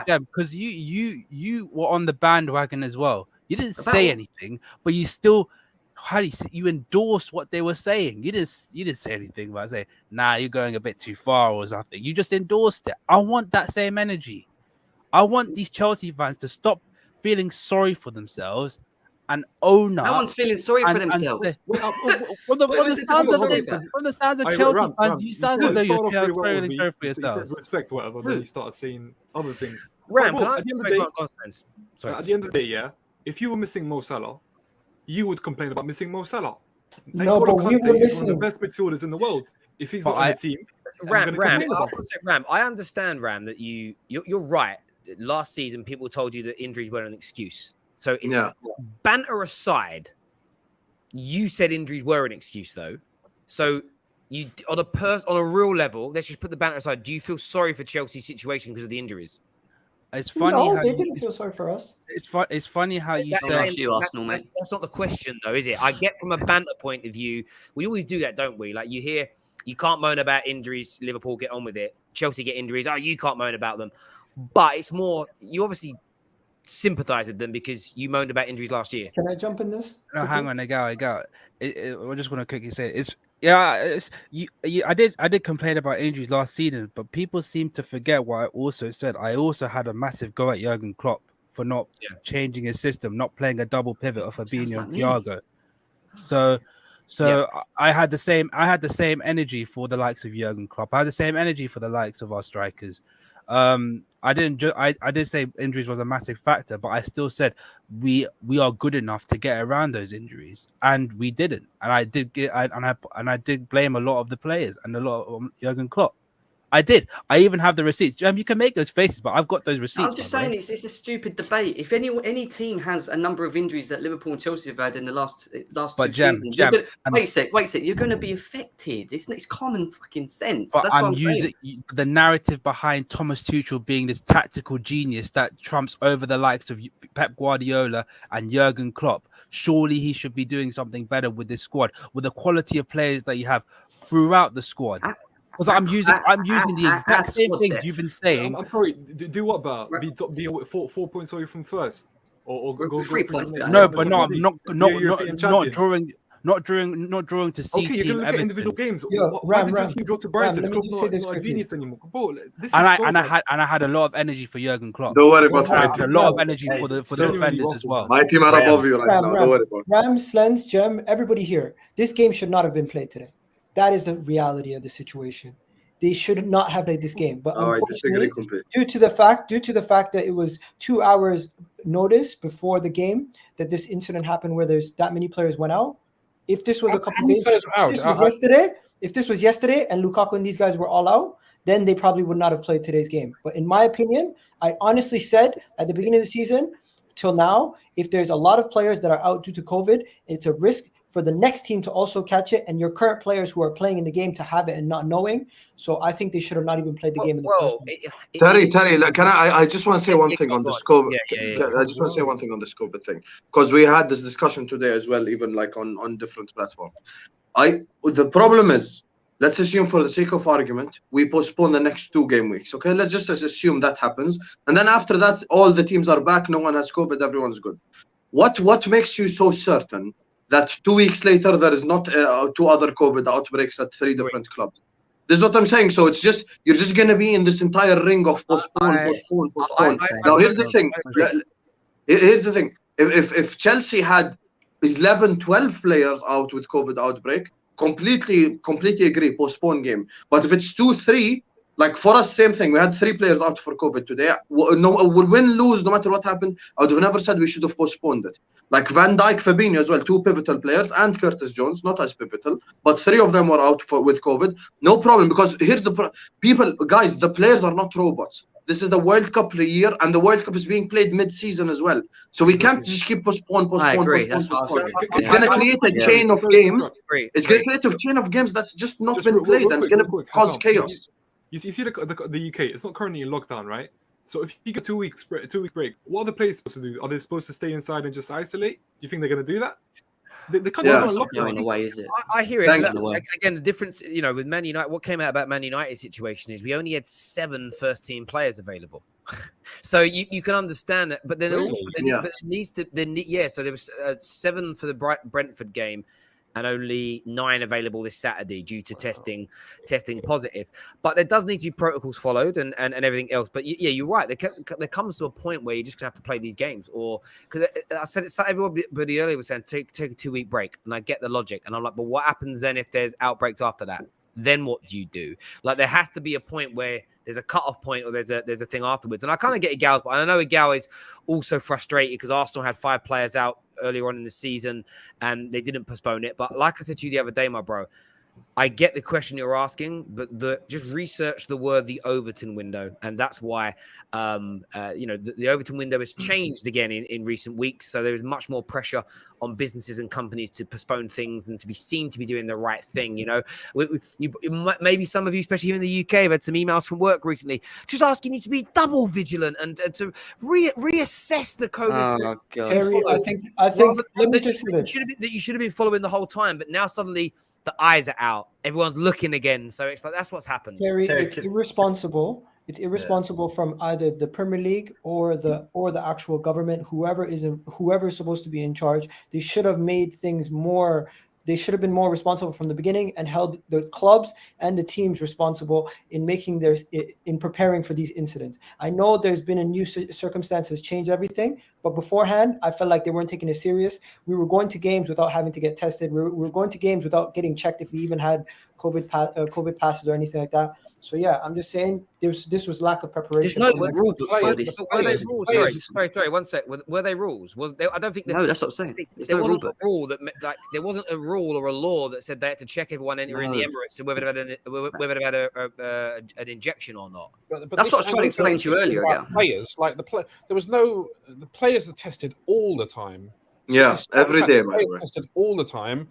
Jem, because you were on the bandwagon as well. You didn't say anything, but you still, you endorsed what they were saying. You didn't say anything about saying, nah, you're going a bit too far or something. You just endorsed it. I want that same energy. I want these Chelsea fans to stop feeling sorry for themselves and own up. No one's feeling sorry for themselves. From the sounds of Chelsea fans, you sound as though you're feeling sorry for yourselves. Respect whatever. Then you started saying other things. Ram, at the end of the day, yeah, if you were missing Mo Salah, you would complain about missing Mo Salah. No, but we were missing one of the best midfielders in the world. If he's not on the team, Ram, I understand, Ram, that you're right. Last season, people told you that injuries weren't an excuse. So, banter aside, you said injuries were an excuse, though. So, you on a real level, let's just put the banter aside. Do you feel sorry for Chelsea's situation because of the injuries? It's funny. No, they didn't feel sorry for us. It's funny how you said Arsenal, mate. That's not the question, though, is it? I get from a banter point of view. We always do that, don't we? Like you hear, you can't moan about injuries. Liverpool get on with it. Chelsea get injuries. Oh, you can't moan about them. But it's more, you obviously sympathize with them because you moaned about injuries last year. Can I jump in this? No, hang on, I got. I just want to quickly say I did complain about injuries last season, but people seem to forget what I also said. I also had a massive go at Jurgen Klopp for not changing his system, not playing a double pivot of Fabinho and Thiago. So I had the same energy for the likes of Jurgen Klopp. I had the same energy for the likes of our strikers. I did say injuries was a massive factor, but I still said we are good enough to get around those injuries, and we didn't. And I did blame a lot of the players and a lot of Jurgen Klopp. I did. I even have the receipts. You can make those faces, but I've got those receipts. I'm just saying it's a stupid debate. If any team has a number of injuries that Liverpool and Chelsea have had in the last two seasons, wait a sec, you're going to be affected. It's common fucking sense. But that's what I'm saying. The narrative behind Thomas Tuchel being this tactical genius that trumps over the likes of Pep Guardiola and Jurgen Klopp. Surely he should be doing something better with this squad, with the quality of players that you have throughout the squad. Because I'm using the exact same things you've been saying. I'm sorry. Do what about be 4 points away from first, or go 3 points? No, but not drawing to see. Okay, you're gonna look at individual games. Why did your team draw to Brighton? Not Venus anymore. Bro, I had a lot of energy for Jurgen Klopp. Don't worry about I had a lot of energy for the defenders as well. My team are above you right now. Don't worry about it. Ram, Slens, Jem, everybody here. This game should not have been played today. That is the reality of the situation. They should not have played this game. But unfortunately, due to the fact that it was 2 hours notice before the game that this incident happened where there's that many players went out. If this was a couple days, if this was yesterday and Lukaku and these guys were all out, then they probably would not have played today's game. But in my opinion, I honestly said at the beginning of the season till now, if there's a lot of players that are out due to COVID, it's a risk for the next team to also catch it, and your current players who are playing in the game to have it and not knowing. So I think they should have not even played the game in the first place. Terry, can I just want to say one thing on the scope. I just want to say one thing on the scope thing, because we had this discussion today as well, even like on different platforms. The problem is, let's assume for the sake of argument, we postpone the next 2 game weeks. Okay, let's just assume that happens, and then after that, all the teams are back. No one has COVID. Everyone's good. What makes you so certain that 2 weeks later there is not 2 other COVID outbreaks at 3 different clubs? This is what I'm saying. So it's just, you're just going to be in this entire ring of postpone. Now here's the thing. Here's the thing. If Chelsea had 11, 12 players out with COVID outbreak, completely agree, postpone game. But if it's 2, 3, like for us, same thing. We had 3 players out for COVID today. We'll win, lose, no matter what happened. I would have never said we should have postponed it. Like Van Dijk, Fabinho as well, 2 pivotal players, and Curtis Jones, not as pivotal, but 3 of them were out with COVID. No problem, because here's the people, guys. The players are not robots. This is the World Cup year, and the World Cup is being played mid-season as well. So we can't just keep postpone. I agree. It's going to create a chain of games. It's going to create a chain of games that's just not been played, and it's going to cause chaos. You see the UK, it's not currently in lockdown, right? So if you get 2 weeks, 2 week break, what are the players supposed to do? Are they supposed to stay inside and just isolate? Do you think they're going to do that? The country's Yeah. not It's not going lockdown. away, is it? I hear it. Thank Look, you. again, the difference, you know, with Man United, what came out about Man United's situation is we only had 7 first-team players available. So you can understand that, but then Really? also Yeah. but it needs to yeah. So there was 7 for the Brentford game, and only 9 available this Saturday due to testing positive. But there does need to be protocols followed and everything else. But yeah, you're right. There comes to a point where you're just gonna have to play these games, or because I said it. Everybody earlier was saying take a 2-week break, and I get the logic, and I'm like, but what happens then if there's outbreaks after that? Then what do you do? Like, there has to be a point where there's a cut-off point, or there's a thing afterwards. And I kind of get Igal's, but I know Igal is also frustrated because Arsenal had 5 players out earlier on in the season and they didn't postpone it. But like I said to you the other day, my bro, I get the question you're asking, but just research the word the Overton window, and that's why the Overton window has changed again in recent weeks. So there is much more pressure on businesses and companies to postpone things and to be seen to be doing the right thing. You know, maybe some of you, especially here in the UK, have had some emails from work recently just asking you to be double vigilant and to reassess the COVID. Oh god. Harry, I think. Let me just say this. You should have been following the whole time, but now suddenly the eyes are out. Everyone's looking again. So it's like, that's what's happened. Harry, it's irresponsible. It's irresponsible from either the Premier League or the actual government, whoever is supposed to be in charge. They should have made things more. They should have been more responsible from the beginning and held the clubs and the teams responsible in preparing for these incidents. I know there's been a new circumstances change everything, but beforehand, I felt like they weren't taking it serious. We were going to games without having to get tested. We were going to games without getting checked if we even had COVID passes or anything like that. So yeah, I'm just saying this was lack of preparation. There's no rule book for this. Were they rules? Sorry, 1 sec. Were they rules? I don't think. No, that's what I'm saying. There wasn't a rule that there wasn't a rule or a law that said they had to check everyone entering the Emirates and whether they've had an injection or not. But that's what I was trying to explain to you earlier. Players like the players are tested all the time. Yeah, every day, man. Tested all the time.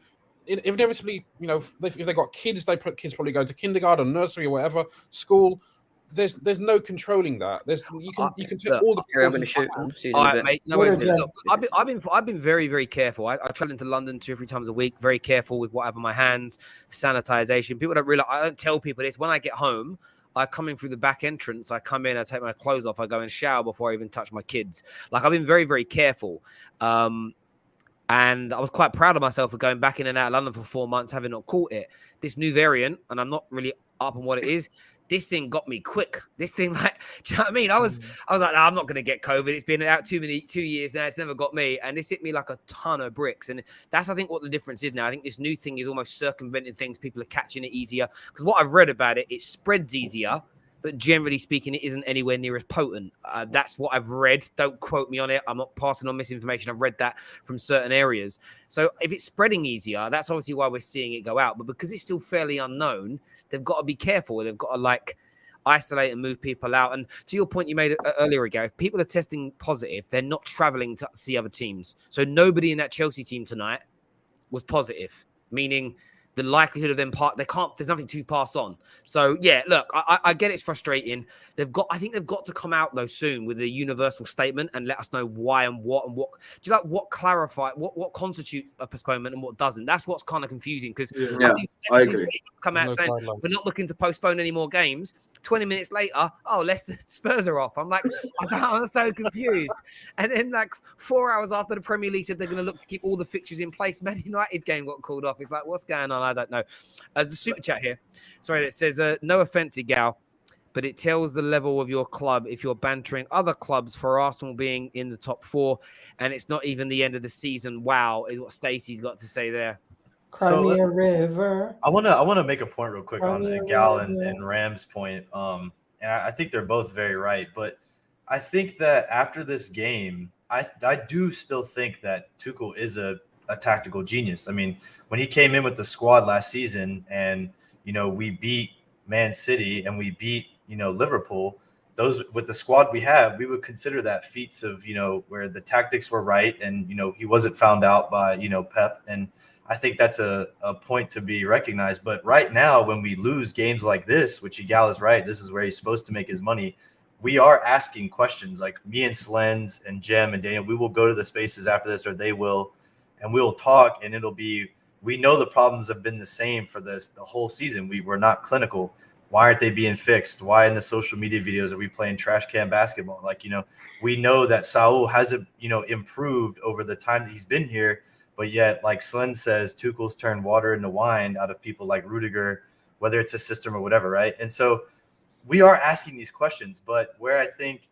Inevitably, you know, if they got kids, kids probably go to kindergarten, nursery, or whatever school. There's no controlling that. You can take all the. I'm going to shoot. I've been very, very careful. I travel into London 2 or 3 times a week. Very careful with whatever my hands, sanitization. People don't realize. I don't tell people this. When I get home, I come in through the back entrance. I come in. I take my clothes off. I go and shower before I even touch my kids. Like, I've been very, very careful. And I was quite proud of myself for going back in and out of London for 4 months, having not caught it. This new variant, and I'm not really up on what it is. This thing got me quick. This thing, like, do you know what I mean? I was like, no, I'm not going to get COVID. It's been out 2 years now. It's never got me. And this hit me like a ton of bricks. And that's, I think, what the difference is now. I think this new thing is almost circumventing things. People are catching it easier. Because what I've read about it, it spreads easier. But generally speaking, it isn't anywhere near as potent. That's what I've read. Don't quote me on it. I'm not passing on misinformation. I've read that from certain areas. So if it's spreading easier, that's obviously why we're seeing it go out. But because it's still fairly unknown, they've got to be careful. They've got to isolate and move people out. And to your point you made earlier ago, if people are testing positive, they're not traveling to see other teams. So nobody in that Chelsea team tonight was positive, meaning the likelihood of them there's nothing to pass on. So yeah, look, I get it's frustrating. I think they've got to come out though soon with a universal statement and let us know why and what. Do you like what clarify what constitutes a postponement and what doesn't? That's what's kind of confusing because I see come out saying we're not looking to postpone any more games. 20 minutes later, Leicester Spurs are off. I'm like, I'm so confused. And then 4 hours after the Premier League said they're going to look to keep all the fixtures in place, Man United game got called off. It's like, what's going on? I don't know. There's a super chat here. Sorry, that says, no offense, Gal, but it tells the level of your club if you're bantering other clubs for Arsenal being in the top 4 and it's not even the end of the season. Wow, is what Stacey's got to say there. Crimea River. I want to make a point real quick on Gal and Ram's point. And I think they're both very right. But I think that after this game, I do still think that Tuchel is a tactical genius. I mean, when he came in with the squad last season and, you know, we beat Man City and we beat, you know, Liverpool, those with the squad we have, we would consider that feats of, you know, where the tactics were right and, you know, he wasn't found out by, you know, Pep. And I think that's a point to be recognized. But right now, when we lose games like this, which Igal is right, this is where he's supposed to make his money. we are asking questions. Like me and Slens and Jem and Daniel, we will go to the spaces after this, or they will, and we will talk, and it'll be, we know the problems have been the same for the whole season. We were not clinical. Why aren't they being fixed? Why in the social media videos are we playing trash can basketball? Like, we know that Saul hasn't, improved over the time that he's been here, but yet, like Slen says, Tuchel's turned water into wine out of people like Rudiger, whether it's a system or whatever, right? And so we are asking these questions, but where I think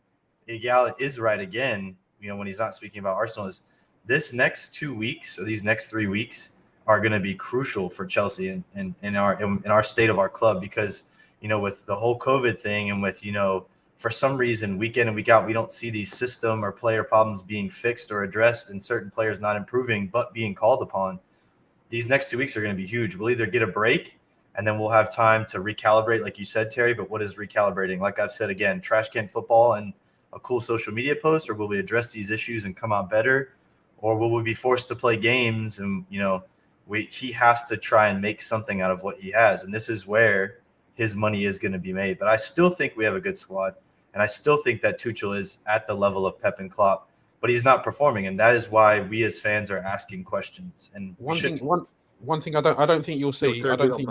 Igal is right again, when he's not speaking about Arsenal, is this next 2 weeks or these next 3 weeks are going to be crucial for Chelsea and in our state of our club, because with the whole COVID thing and with for some reason week in and week out we don't see these system or player problems being fixed or addressed, and certain players not improving but being called upon. These next 2 weeks are going to be huge. We'll either get a break and then we'll have time to recalibrate, like you said, Terry. But what is recalibrating? Like I've said again, trash can football and a cool social media post, or will we address these issues and come out better, or will we be forced to play games and he has to try and make something out of what he has, and this is where his money is going to be made. But I still think we have a good squad, and I still think that Tuchel is at the level of Pep and Klopp, but he's not performing, and that is why we as fans are asking questions. And one thing I don't think you'll see. I don't think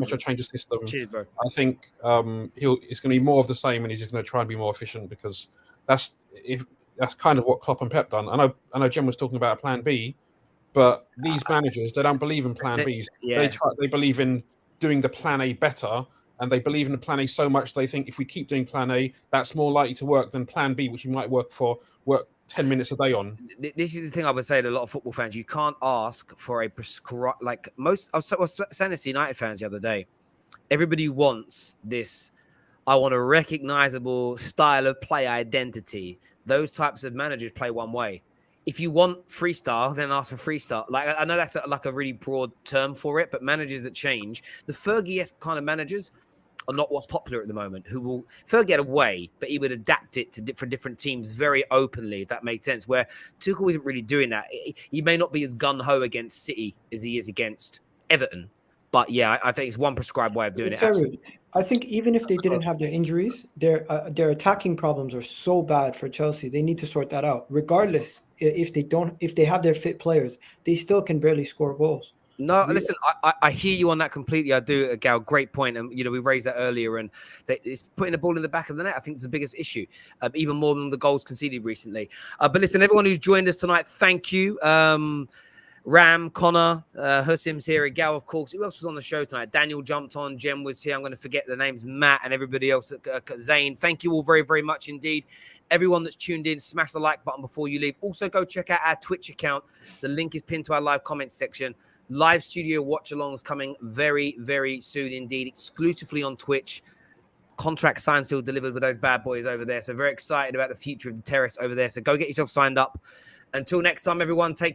much of change the system. Cheers, bro. I think it's going to be more of the same, and he's just going to try and be more efficient, because that's kind of what Klopp and Pep done. I know Jem was talking about a plan B, but these managers, they don't believe in plan Bs. Yeah. They believe in doing the plan A better, and they believe in the plan A so much they think if we keep doing plan A, that's more likely to work than plan B, which you might work 10 minutes a day on. This is the thing I would say to a lot of football fans. You can't ask for a prescribed, like most, I was saying this to United fans the other day. Everybody wants this, I want a recognizable style of play identity. Those types of managers play one way. If you want freestyle, then ask for freestyle. Like, I know that's a really broad term for it, but managers that change, the Fergie-esque kind of managers are not what's popular at the moment. Fergie had a way, but he would adapt it for different teams very openly, if that makes sense, where Tuchel isn't really doing that. He may not be as gun-ho against City as he is against Everton, but yeah, I think it's one prescribed way of doing it. Absolutely. I think even if they didn't have their injuries, their attacking problems are so bad for Chelsea. They need to sort that out. Regardless, if they have their fit players, they still can barely score goals. No, listen, I hear you on that completely. I do, Gal. Great point. And, we raised that earlier, and it's putting the ball in the back of the net. I think it's the biggest issue, even more than the goals conceded recently. But listen, everyone who's joined us tonight, thank you. Ram, Connor, Husim's here, Gal, of course. Who else was on the show tonight? Daniel jumped on, Jem was here. I'm going to forget the names, Matt and everybody else, Zane. Thank you all very, very much indeed. Everyone that's tuned in, smash the like button before you leave. Also, go check out our Twitch account. The link is pinned to our live comments section. Live studio watch-alongs coming very, very soon indeed, exclusively on Twitch. Contract signed, still delivered with those bad boys over there. So very excited about the future of the terrace over there. So go get yourself signed up. Until next time, everyone, take care.